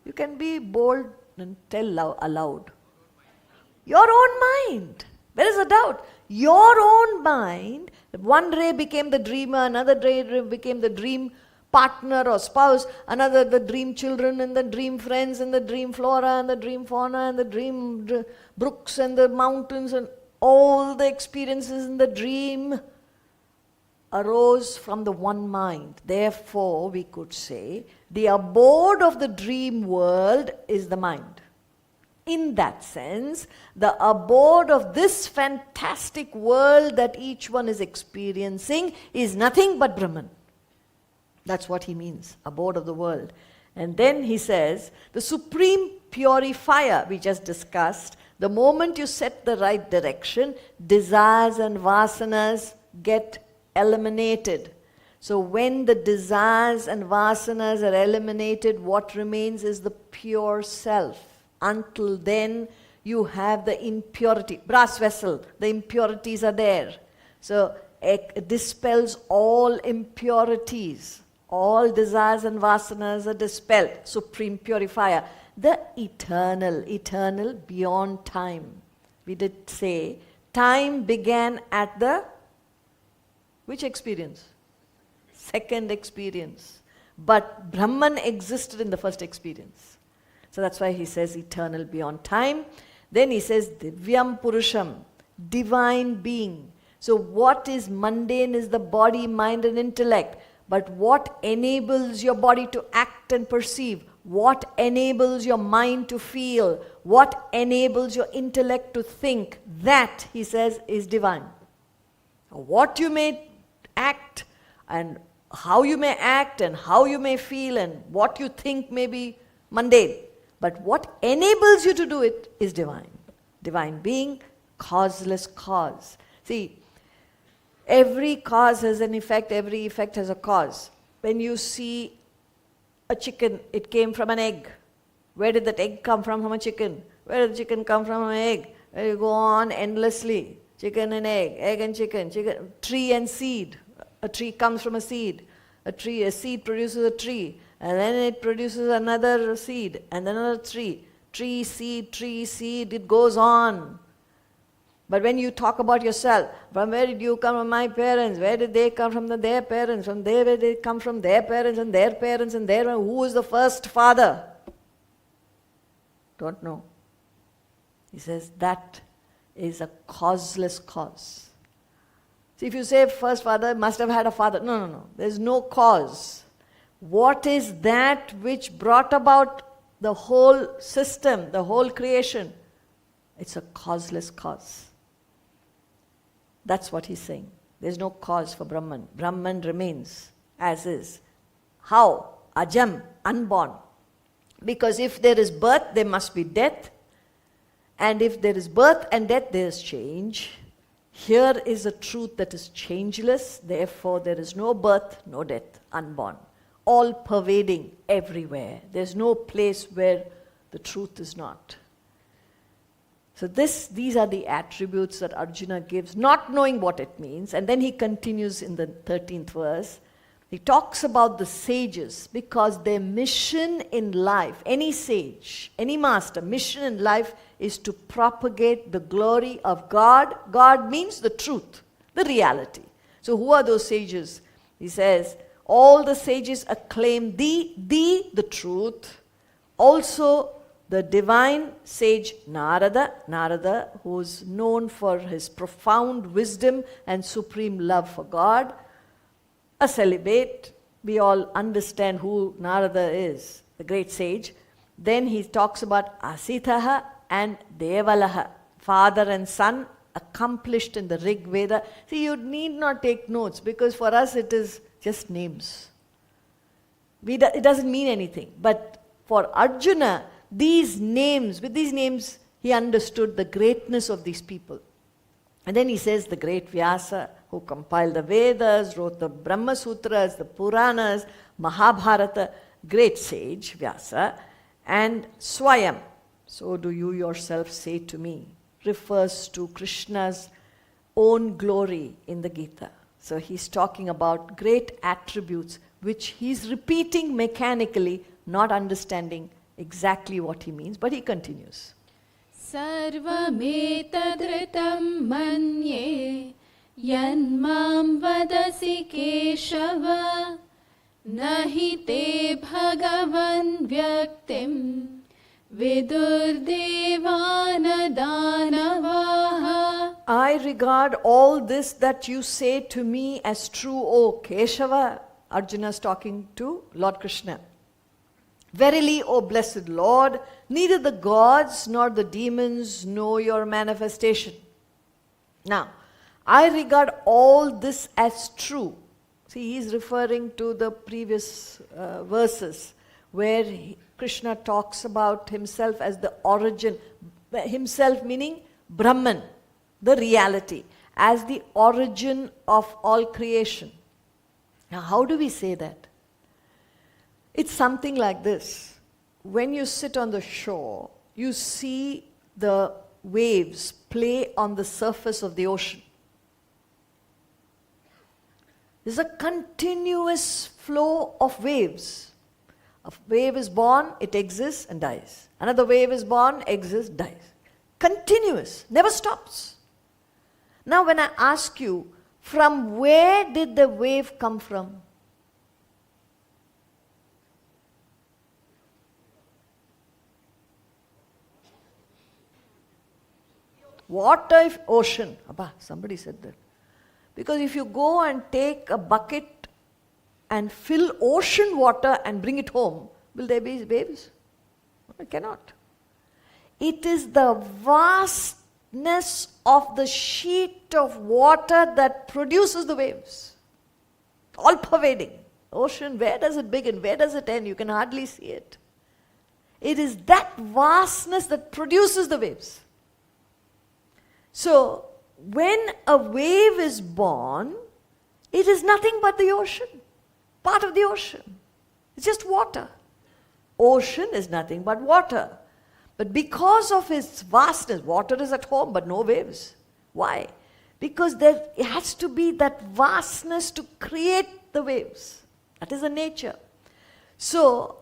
You can be bold and tell aloud. Your own mind. There is a doubt. Your own mind, one ray became the dreamer, another ray became the dream partner or spouse, another the dream children and the dream friends and the dream flora and the dream fauna and the dream brooks and the mountains, and all the experiences in the dream arose from the one mind. Therefore, we could say the abode of the dream world is the mind. In that sense, the abode of this fantastic world that each one is experiencing is nothing but Brahman. That's what he means, abode of the world. And then he says, the supreme purifier, we just discussed, the moment you set the right direction, desires and vasanas get eliminated. So when the desires and vasanas are eliminated, what remains is the pure self. Until then, You have the impurity, brass vessel, the impurities are there. So it dispels all impurities. All desires and vasanas are dispelled. Supreme purifier. The eternal beyond time. We did say, time began at the, which experience? Second experience. But Brahman existed in the first experience. So that's why he says eternal beyond time. Then he says Divyam Purusham, divine being. So what is mundane is the body, mind and intellect. But what enables your body to act and perceive? What enables your mind to feel? What enables your intellect to think? That, he says, is divine. What you may act and how you may act and how you may feel and what you think may be mundane. But what enables you to do it is divine. Divine being, causeless cause. See, every cause has an effect, every effect has a cause. When you see a chicken, it came from an egg. Where did that egg come from a chicken? Where did the chicken come from an egg? Where you go on endlessly. Chicken and egg and chicken, tree and seed. A tree comes from a seed. A seed produces a tree. And then it produces another seed and then another tree. Tree, seed, it goes on. But when you talk about yourself, from where did you come from my parents? Where did they come from their parents? From there, where did they come from their parents and their parents and their parents? Who was the first father? Don't know. He says that is a causeless cause. See, if you say first father must have had a father. No. There's no cause. What is that which brought about the whole system, the whole creation? It's a causeless cause. That's what he's saying. There's no cause for Brahman. Brahman remains as is. How? Ajam, unborn. Because if there is birth, there must be death. And if there is birth and death, there is change. Here is a truth that is changeless. Therefore, there is no birth, no death, unborn. All pervading everywhere. There's no place where the truth is not. So these are the attributes that Arjuna gives, not knowing what it means. And then he continues in the 13th verse. He talks about the sages because their mission in life, any sage, any master, mission in life is to propagate the glory of God. God means the truth, the reality. So who are those sages? He says, all the sages acclaim thee, the truth. Also the divine sage Narada, who's known for his profound wisdom and supreme love for God, a celibate. We all understand who Narada is, the great sage. Then he talks about Asitaha and Devalaha, father and son, accomplished in the Rig Veda. See, you need not take notes because for us it is just names. It doesn't mean anything. But for Arjuna, with these names, he understood the greatness of these people. And then he says the great Vyasa, who compiled the Vedas, wrote the Brahma Sutras, the Puranas, Mahabharata, great sage, Vyasa, and Swayam, so do you yourself say to me, refers to Krishna's own glory in the Gita. So he's talking about great attributes which he's repeating mechanically, not understanding exactly what he means, but he continues. Sarvametadritam manye yanmam vadasi keshava nahi te bhagavan vyaktim vidur devana danavaha. I regard all this that you say to me as true, O Keshava. Arjuna is talking to Lord Krishna. Verily, O blessed Lord, neither the gods nor the demons know your manifestation. Now, I regard all this as true. See, he is referring to the previous verses where Krishna talks about himself as the origin, himself meaning Brahman, the reality, as the origin of all creation. Now, how do we say that? It's something like this. When you sit on the shore, you see the waves play on the surface of the ocean. There's a continuous flow of waves. A wave is born, it exists and dies. Another wave is born, exists, dies. Continuous, never stops. Now when I ask you, from where did the wave come from? Water, if ocean. Abba, somebody said that. Because if you go and take a bucket and fill ocean water and bring it home, will there be waves? It cannot. It is the vastness of the sheet of water that produces the waves. All pervading. Ocean, where does it begin? Where does it end? You can hardly see it. It is that vastness that produces the waves. So, when a wave is born, it is nothing but the ocean, part of the ocean. It's just water. Ocean is nothing but water. But because of its vastness, water is at home but no waves. Why? Because there has to be that vastness to create the waves. That is the nature. So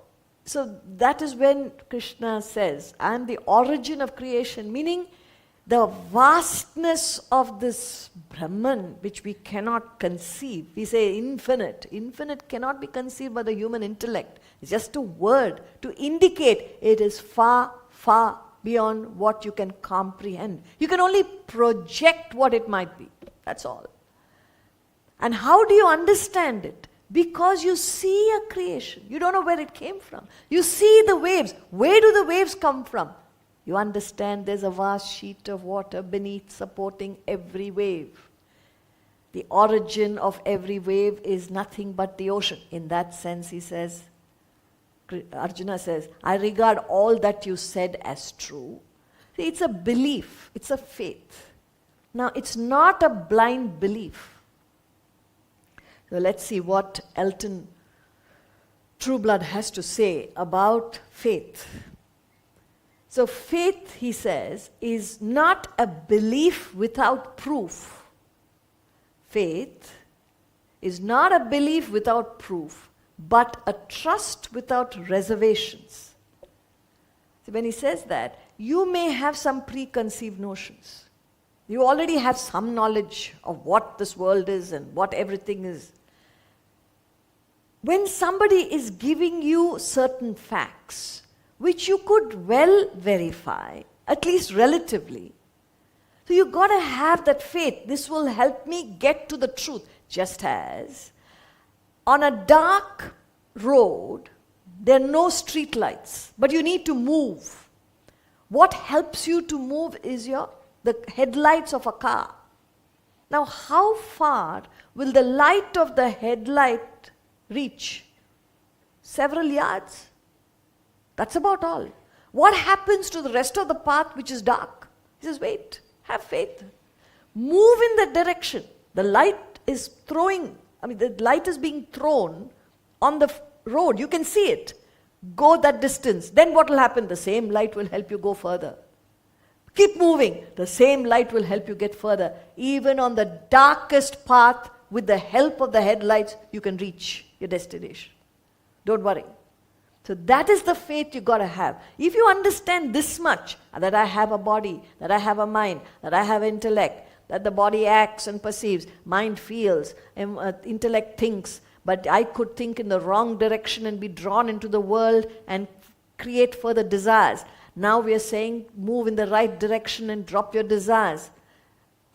that is when Krishna says, I am the origin of creation, meaning the vastness of this Brahman, which we cannot conceive. We say infinite. Infinite cannot be conceived by the human intellect. It's just a word to indicate it is far, far beyond what you can comprehend. You can only project what it might be. That's all. And how do you understand it? Because you see a creation. You don't know where it came from. You see the waves. Where do the waves come from? You understand there's a vast sheet of water beneath supporting every wave. The origin of every wave is nothing but the ocean. In that sense, he says, Arjuna says, I regard all that you said as true. See, it's a belief, it's a faith. Now, it's not a blind belief. So let's see what Elton Trueblood has to say about faith. So faith, he says, is not a belief without proof. Faith is not a belief without proof, but a trust without reservations. So when he says that, you may have some preconceived notions. You already have some knowledge of what this world is and what everything is. When somebody is giving you certain facts, which you could well verify, at least relatively. So you've got to have that faith. This will help me get to the truth. Just as on a dark road, there are no street lights, but you need to move. What helps you to move is the headlights of a car. Now, how far will the light of the headlight reach? Several yards. That's about all. What happens to the rest of the path which is dark? He says, wait, have faith. Move in that direction. The light is the light is being thrown on the road. You can see it. Go that distance. Then what will happen? The same light will help you go further. Keep moving. The same light will help you get further. Even on the darkest path, with the help of the headlights, you can reach your destination. Don't worry. So that is the faith you got to have. If you understand this much, that I have a body, that I have a mind, that I have intellect, that the body acts and perceives, mind feels, intellect thinks, but I could think in the wrong direction and be drawn into the world and create further desires. Now we are saying move in the right direction and drop your desires.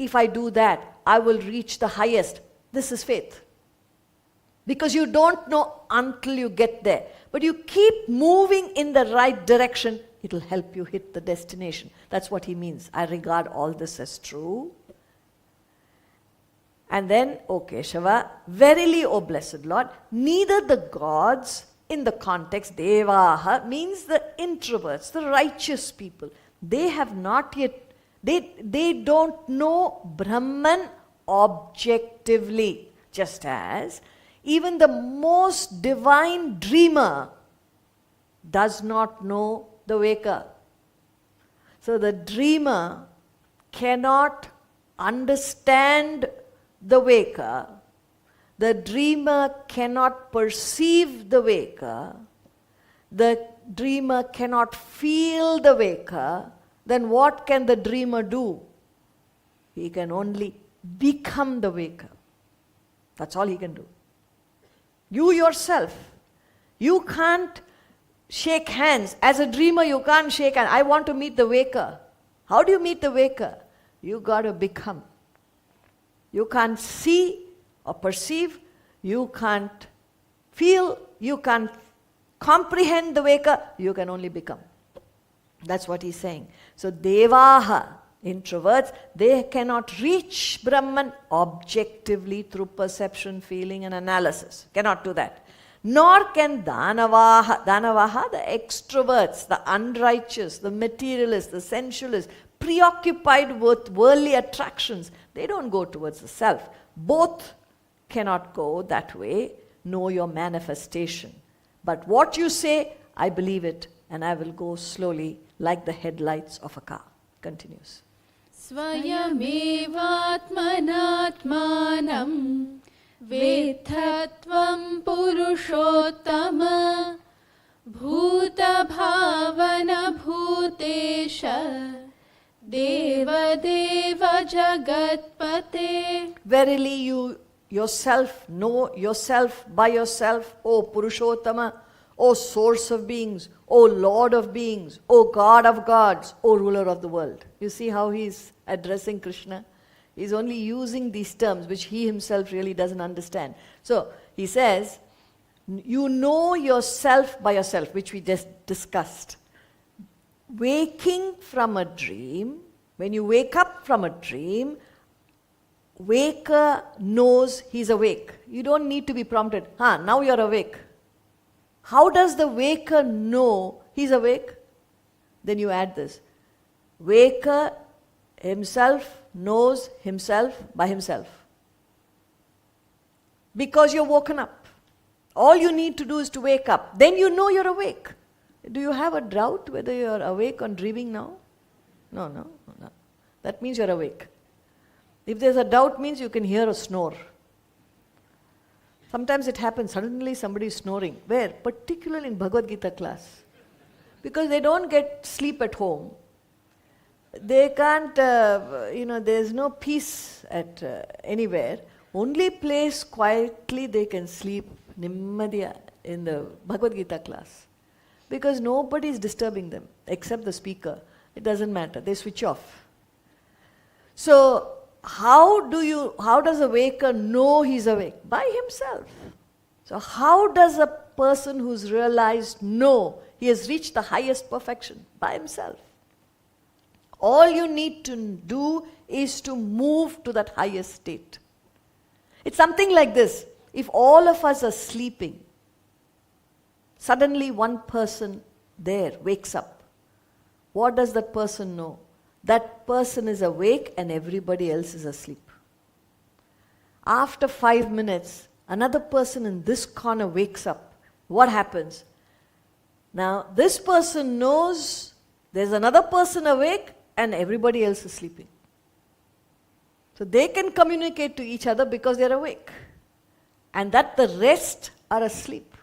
If I do that, I will reach the highest. This is faith. Because you don't know until you get there. But you keep moving in the right direction, it will help you hit the destination. That's what he means. I regard all this as true. And then, O Keshava, verily, O blessed Lord, neither the gods, in the context, Devaha, means the introverts, the righteous people. They have not yet, they don't know Brahman objectively. Just as even the most divine dreamer does not know the waker. So the dreamer cannot understand the waker. The dreamer cannot perceive the waker. The dreamer cannot feel the waker. Then what can the dreamer do? He can only become the waker. That's all he can do. You yourself, you can't shake hands. As a dreamer, you can't shake hands. I want to meet the waker. How do you meet the waker? You got to become. You can't see or perceive. You can't feel. You can't comprehend the waker. You can only become. That's what he's saying. So Devaha, introverts, they cannot reach Brahman objectively through perception, feeling and analysis. Cannot do that. Nor can Danavaha, the extroverts, the unrighteous, the materialists, the sensualists, preoccupied with worldly attractions. They don't go towards the self. Both cannot go that way. Know your manifestation. But what you say, I believe it, and I will go slowly like the headlights of a car. Continues. Swayamevatmanatmanam vedhatvam purushottama bhuta bhavana bhutesha deva deva jagatpate. Verily you yourself know yourself by yourself, O Purushottama, O source of beings, O Lord of beings, O God of gods, O ruler of the world. You see how he's addressing Krishna? He's only using these terms which he himself really doesn't understand. So he says, you know yourself by yourself, which we just discussed. Waking from a dream, when you wake up from a dream, waker knows he's awake. You don't need to be prompted. Now you're awake. How does the waker know he's awake? Then you add this. Waker himself knows himself by himself. Because you're woken up. All you need to do is to wake up. Then you know you're awake. Do you have a doubt whether you're awake or dreaming now? No. That means you're awake. If there's a doubt, means you can hear a snore. Sometimes it happens, suddenly somebody is snoring. Where? Particularly in Bhagavad Gita class. Because they don't get sleep at home. They can't, there's no peace at anywhere. Only place quietly they can sleep, nimmadiya, in the Bhagavad Gita class. Because nobody is disturbing them, except the speaker. It doesn't matter, they switch off. So, how does a waker know he's awake? By himself. So how does a person who's realized know he has reached the highest perfection? By himself. All you need to do is to move to that highest state. It's something like this. If all of us are sleeping, suddenly one person there wakes up. What does that person know? That person is awake and everybody else is asleep. After 5 minutes, another person in this corner wakes up. What happens? Now, this person knows there's another person awake and everybody else is sleeping. So they can communicate to each other because they're awake. And that the rest are asleep.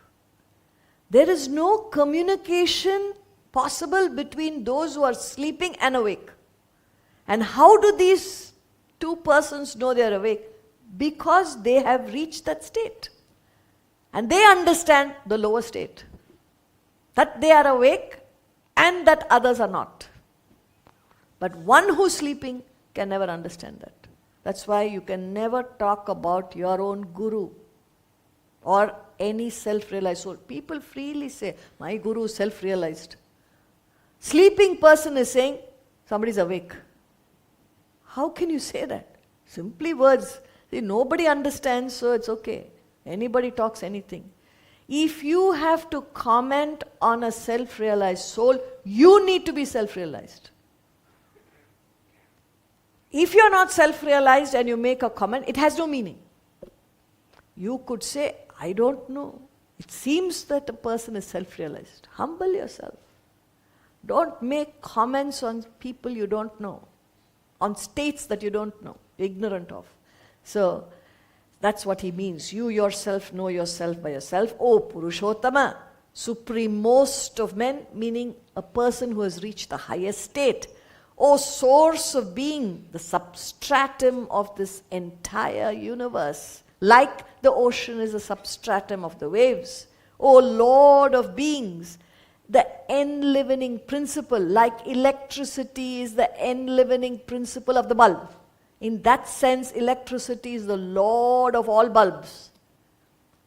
There is no communication possible between those who are sleeping and awake. And how do these two persons know they are awake? Because they have reached that state. And they understand the lower state. That they are awake and that others are not. But one who's sleeping can never understand that. That's why you can never talk about your own guru or any self-realized soul. People freely say, my guru is self-realized. Sleeping person is saying, somebody's awake. How can you say that? Simply words. See, nobody understands, so it's okay. Anybody talks anything. If you have to comment on a self-realized soul, you need to be self-realized. If you're not self-realized and you make a comment, it has no meaning. You could say, I don't know. It seems that a person is self-realized. Humble yourself. Don't make comments on people you don't know, on states that you don't know, ignorant of. So, that's what he means. You yourself know yourself by yourself. O Purushottama, supremost of men, meaning a person who has reached the highest state. O source of being, the substratum of this entire universe. Like the ocean is the substratum of the waves. O Lord of beings, the enlivening principle, like electricity is the enlivening principle of the bulb. In that sense, electricity is the Lord of all bulbs,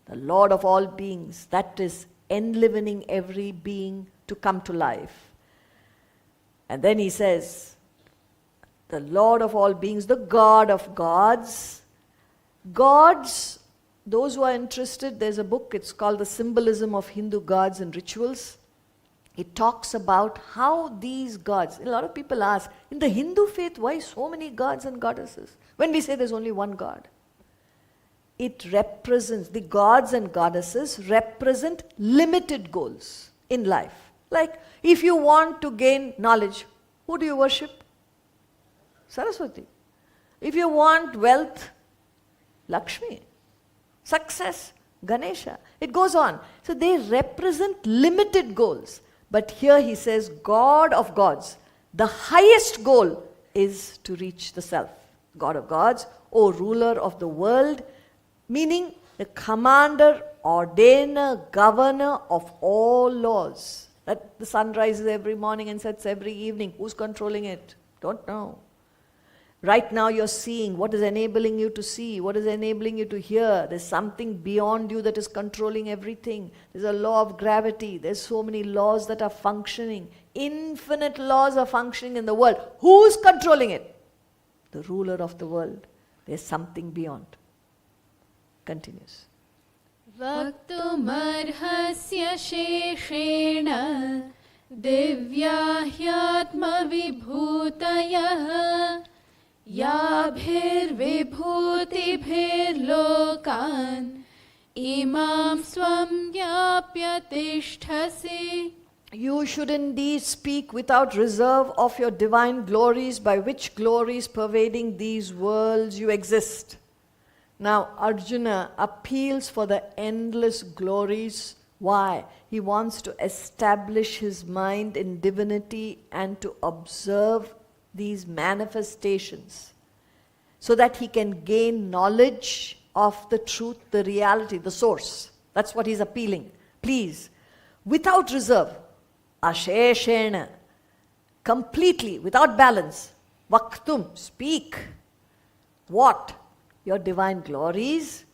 the Lord of all beings. That is enlivening every being to come to life. And then he says, the Lord of all beings, the God of gods. Gods, those who are interested, there's a book, it's called The Symbolism of Hindu Gods and Rituals. It talks about how these gods, a lot of people ask, in the Hindu faith, why so many gods and goddesses? When we say there's only one God. It represents, the gods and goddesses represent limited goals in life. Like, if you want to gain knowledge, who do you worship? Saraswati. If you want wealth, Lakshmi. Success, Ganesha. It goes on. So they represent limited goals. But here he says, God of gods. The highest goal is to reach the self. God of gods, O ruler of the world, meaning the commander, ordainer, governor of all laws. That the sun rises every morning and sets every evening. Who's controlling it? Don't know. Right now you're seeing what is enabling you to see, what is enabling you to hear. There's something beyond you that is controlling everything. There's a law of gravity. There's so many laws that are functioning. Infinite laws are functioning in the world. Who's controlling it? The ruler of the world. There's something beyond. Continues. Vaktumarhasya sheshena divya hyatma vibhutayah Yabhir-vibhuti-bhir-lokan imam swam vyapya tisthasi. You should indeed speak without reserve of your divine glories, by which glories pervading these worlds you exist. Now Arjuna appeals for the endless glories. Why? He wants to establish his mind in divinity and to observe these manifestations so that he can gain knowledge of the truth, the reality, the source. That's what he's appealing. Please, without reserve, asheshena, completely, without balance, vaktum, speak. What? Your divine glories,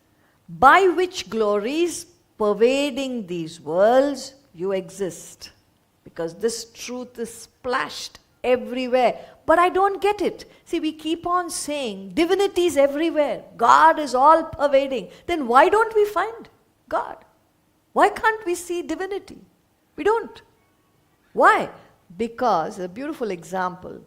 by which glories pervading these worlds you exist. Because this truth is splashed everywhere. But I don't get it. See, we keep on saying divinity is everywhere. God is all pervading. Then why don't we find God? Why can't we see divinity? We don't. Why? Because, a beautiful example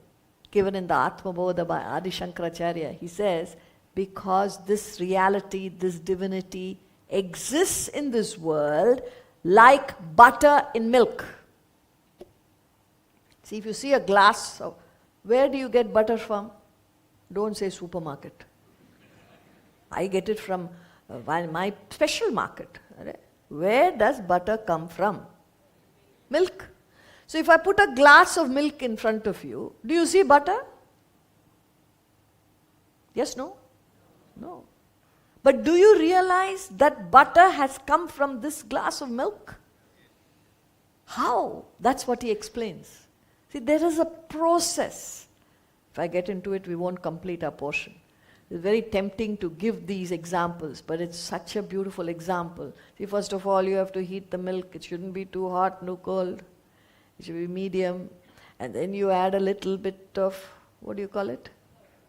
given in the Atmabodha by Adi Shankaracharya, he says, because this reality, this divinity exists in this world like butter in milk. See, if you see a glass of, where do you get butter from? Don't say supermarket. I get it from my special market. Where does butter come from? Milk. So if I put a glass of milk in front of you, do you see butter? Yes, no? No. But do you realize that butter has come from this glass of milk? How? That's what he explains. See, there is a process. If I get into it, we won't complete our portion. It's very tempting to give these examples, but it's such a beautiful example. See, first of all, you have to heat the milk. It shouldn't be too hot, too cold. It should be medium. And then you add a little bit of, what do you call it?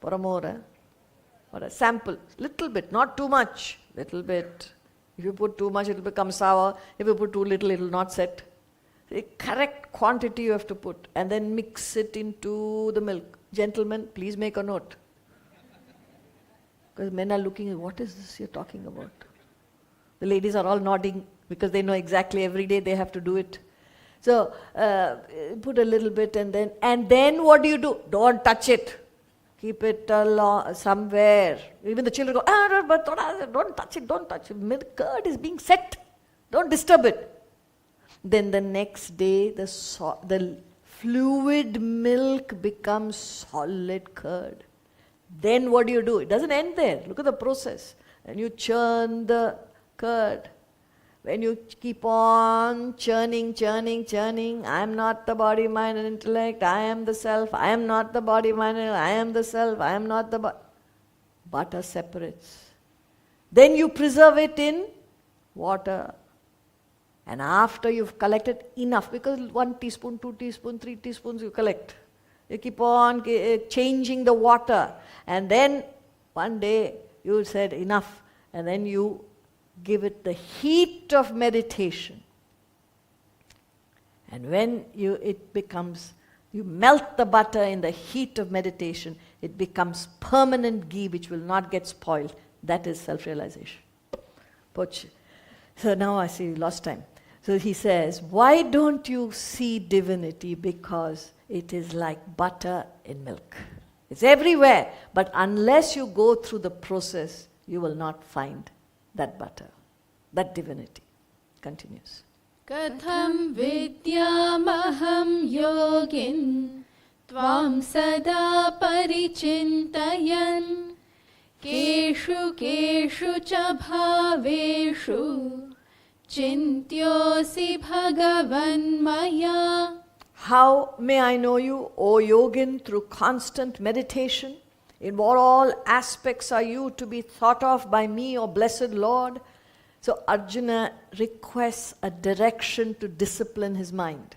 Paramora. Or a sample. Little bit, not too much. Little bit. If you put too much, it will become sour. If you put too little, it will not set. The correct quantity you have to put, and then mix it into the milk. Gentlemen, please make a note. Because men are looking at, what is this you're talking about? The ladies are all nodding because they know exactly every day they have to do it. So put a little bit and then what do? Don't touch it. Keep it somewhere. Even the children go, but don't touch it, don't touch it. Milk curd is being set. Don't disturb it. Then the next day, the fluid milk becomes solid curd. Then what do? It doesn't end there. Look at the process. And you churn the curd. When you keep on churning, I am not the body, mind and intellect, I am the self, I am not the body, mind and I am the self, I am not the body. Butter separates. Then you preserve it in water. And after you've collected enough, because 1 teaspoon, 2 teaspoons, 3 teaspoons you collect. You keep on changing the water. And then one day you said enough. And then you give it the heat of meditation. And when you melt the butter in the heat of meditation, it becomes permanent ghee which will not get spoiled. That is self-realization. So now I see lost time. So he says, why don't you see divinity? Because it is like butter in milk. It's everywhere. But unless you go through the process, you will not find that butter, that divinity. Continues. Katham vidyamaham yogin tvam sada parichintayan keshu cha bhaveshu chintyosi bhagavan maya. How may I know you, O yogin, through constant meditation? In what all aspects are you to be thought of by me, O blessed Lord? So Arjuna requests a direction to discipline his mind.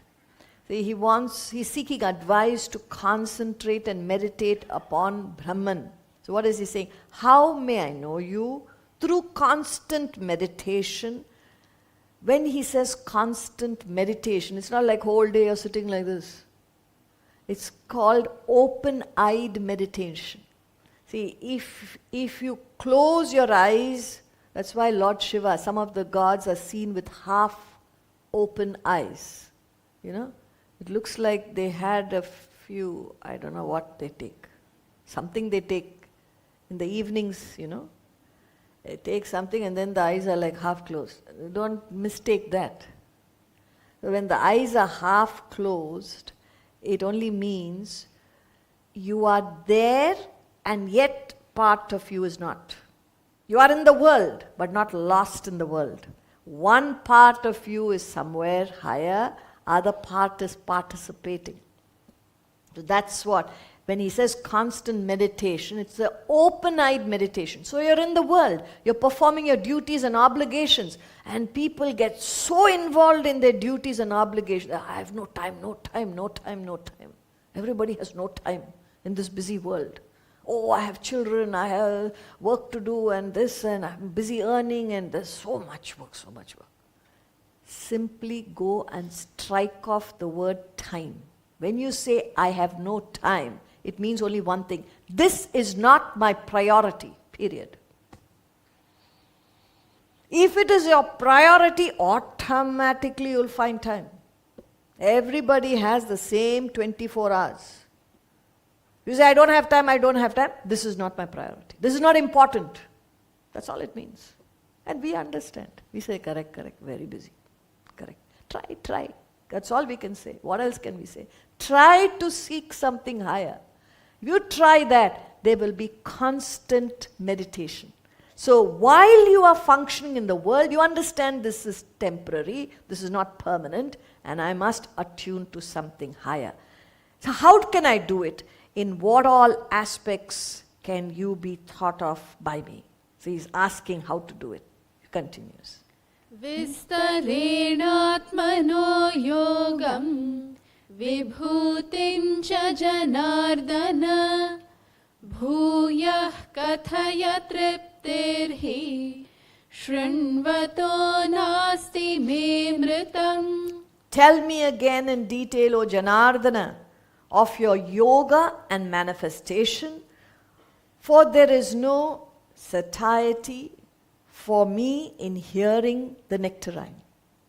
See, he's seeking advice to concentrate and meditate upon Brahman. So what is he saying? How may I know you? Through constant meditation. When he says constant meditation, it's not like whole day you're sitting like this. It's called open-eyed meditation. See, if you close your eyes, that's why Lord Shiva, some of the gods are seen with half open eyes. You know, it looks like they had a few, I don't know what they take. Something they take in the evenings, you know. They take something and then the eyes are like half closed. Don't mistake that. So when the eyes are half closed, it only means you are there and yet part of you is not. You are in the world, but not lost in the world. One part of you is somewhere higher, other part is participating. So that's what, when he says constant meditation, it's an open-eyed meditation. So you're in the world, you're performing your duties and obligations, and people get so involved in their duties and obligations. I have no time. Everybody has no time in this busy world. Oh, I have children, I have work to do and this, and I'm busy earning, and there's so much work. Simply go and strike off the word time. When you say, I have no time, it means only one thing. This is not my priority, period. If it is your priority, automatically you'll find time. Everybody has the same 24 hours. You say, I don't have time. This is not my priority. This is not important. That's all it means. And we understand. We say, correct, very busy. Correct. Try. That's all we can say. What else can we say? Try to seek something higher. If you try that, there will be constant meditation. So while you are functioning in the world, you understand this is temporary, this is not permanent, and I must attune to something higher. So how can I do it? In what all aspects can you be thought of by me? So he's asking how to do it. He continues. Vistarenatmano yogam vibhutim cha janardana bhuyah kathaya triptirhi shrinvato nasti me mritam. Tell me again in detail, O Janardana, of your yoga and manifestation, for there is no satiety for me in hearing the nectarine.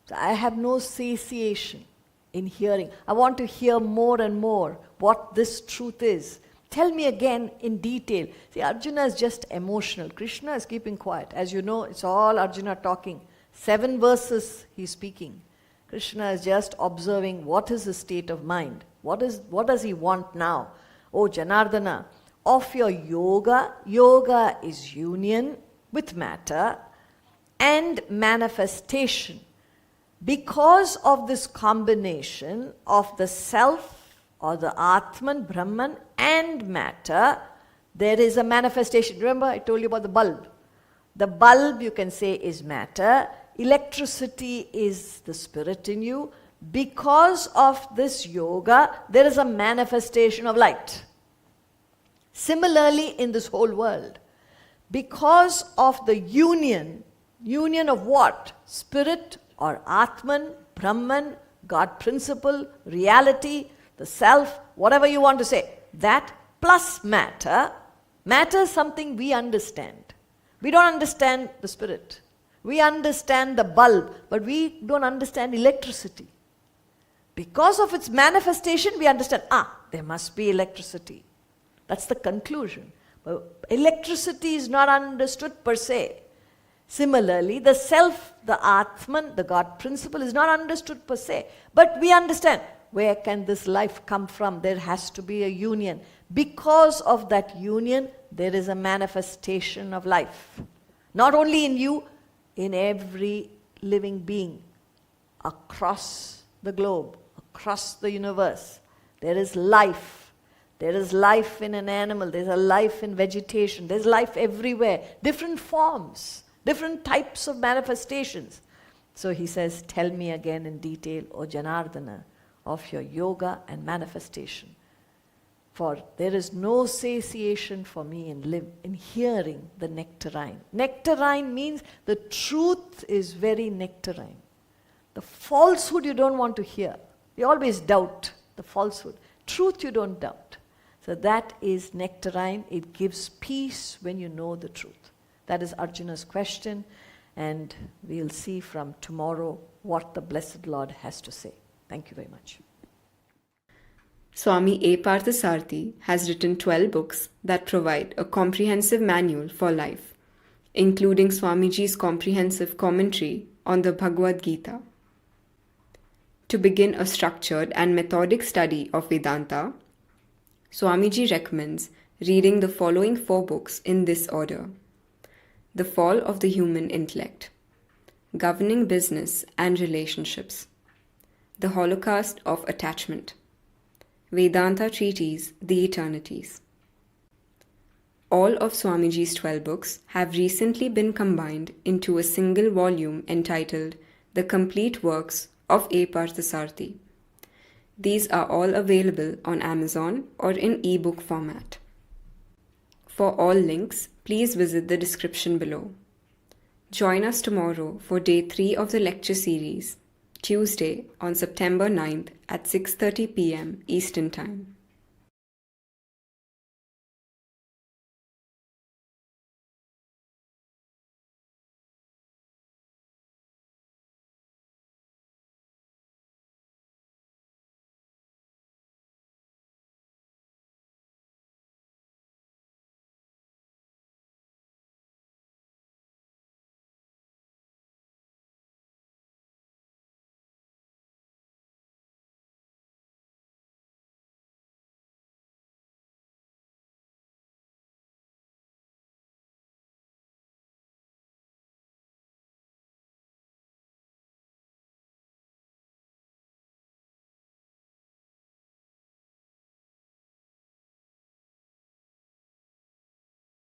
So I have no satiation in hearing. I want to hear more and more what this truth is. Tell me again in detail. See, Arjuna is just emotional. Krishna is keeping quiet. As you know, it's all Arjuna talking. 7 verses he's speaking. Krishna is just observing what is his state of mind. What does he want now? Oh Janardana, of your yoga, yoga is union with matter and manifestation. Because of this combination of the self or the Atman, Brahman and matter, there is a manifestation. Remember I told you about the bulb. The bulb, you can say, is matter. Electricity is the spirit in you. Because of this yoga, there is a manifestation of light. Similarly, in this whole world, because of the union of what? Spirit or Atman, Brahman, God principle, reality, the self, whatever you want to say, that plus matter. Matter is something we understand. We don't understand the spirit. We understand the bulb, but we don't understand electricity. Because of its manifestation, we understand, there must be electricity. That's the conclusion. But electricity is not understood per se. Similarly, the self, the Atman, the God principle is not understood per se. But we understand, where can this life come from? There has to be a union. Because of that union, there is a manifestation of life. Not only in you, in every living being across the globe, across the universe. There is life. There is life in an animal. There's a life in vegetation. There's life everywhere. Different forms, different types of manifestations. So he says, tell me again in detail, O Janardana, of your yoga and manifestation. For there is no satiation for me in hearing the nectarine. Nectarine means the truth is very nectarine. The falsehood you don't want to hear. You always doubt the falsehood. Truth you don't doubt. So that is nectarine. It gives peace when you know the truth. That is Arjuna's question, and we'll see from tomorrow what the Blessed Lord has to say. Thank you very much. Swami A. Parthasarathy has written 12 books that provide a comprehensive manual for life, including Swamiji's comprehensive commentary on the Bhagavad Gita. To begin a structured and methodic study of Vedanta, Swamiji recommends reading the following 4 books in this order: The Fall of the Human Intellect, Governing Business and Relationships, The Holocaust of Attachment, Vedanta Treatise, The Eternities. All of Swamiji's 12 books have recently been combined into a single volume entitled The Complete Works of A. Parthasarathy. These are all available on Amazon or in ebook format. For all links, please visit the description below. Join us tomorrow for day 3 of the lecture series, Tuesday on September 9th at 6:30 p.m. Eastern Time.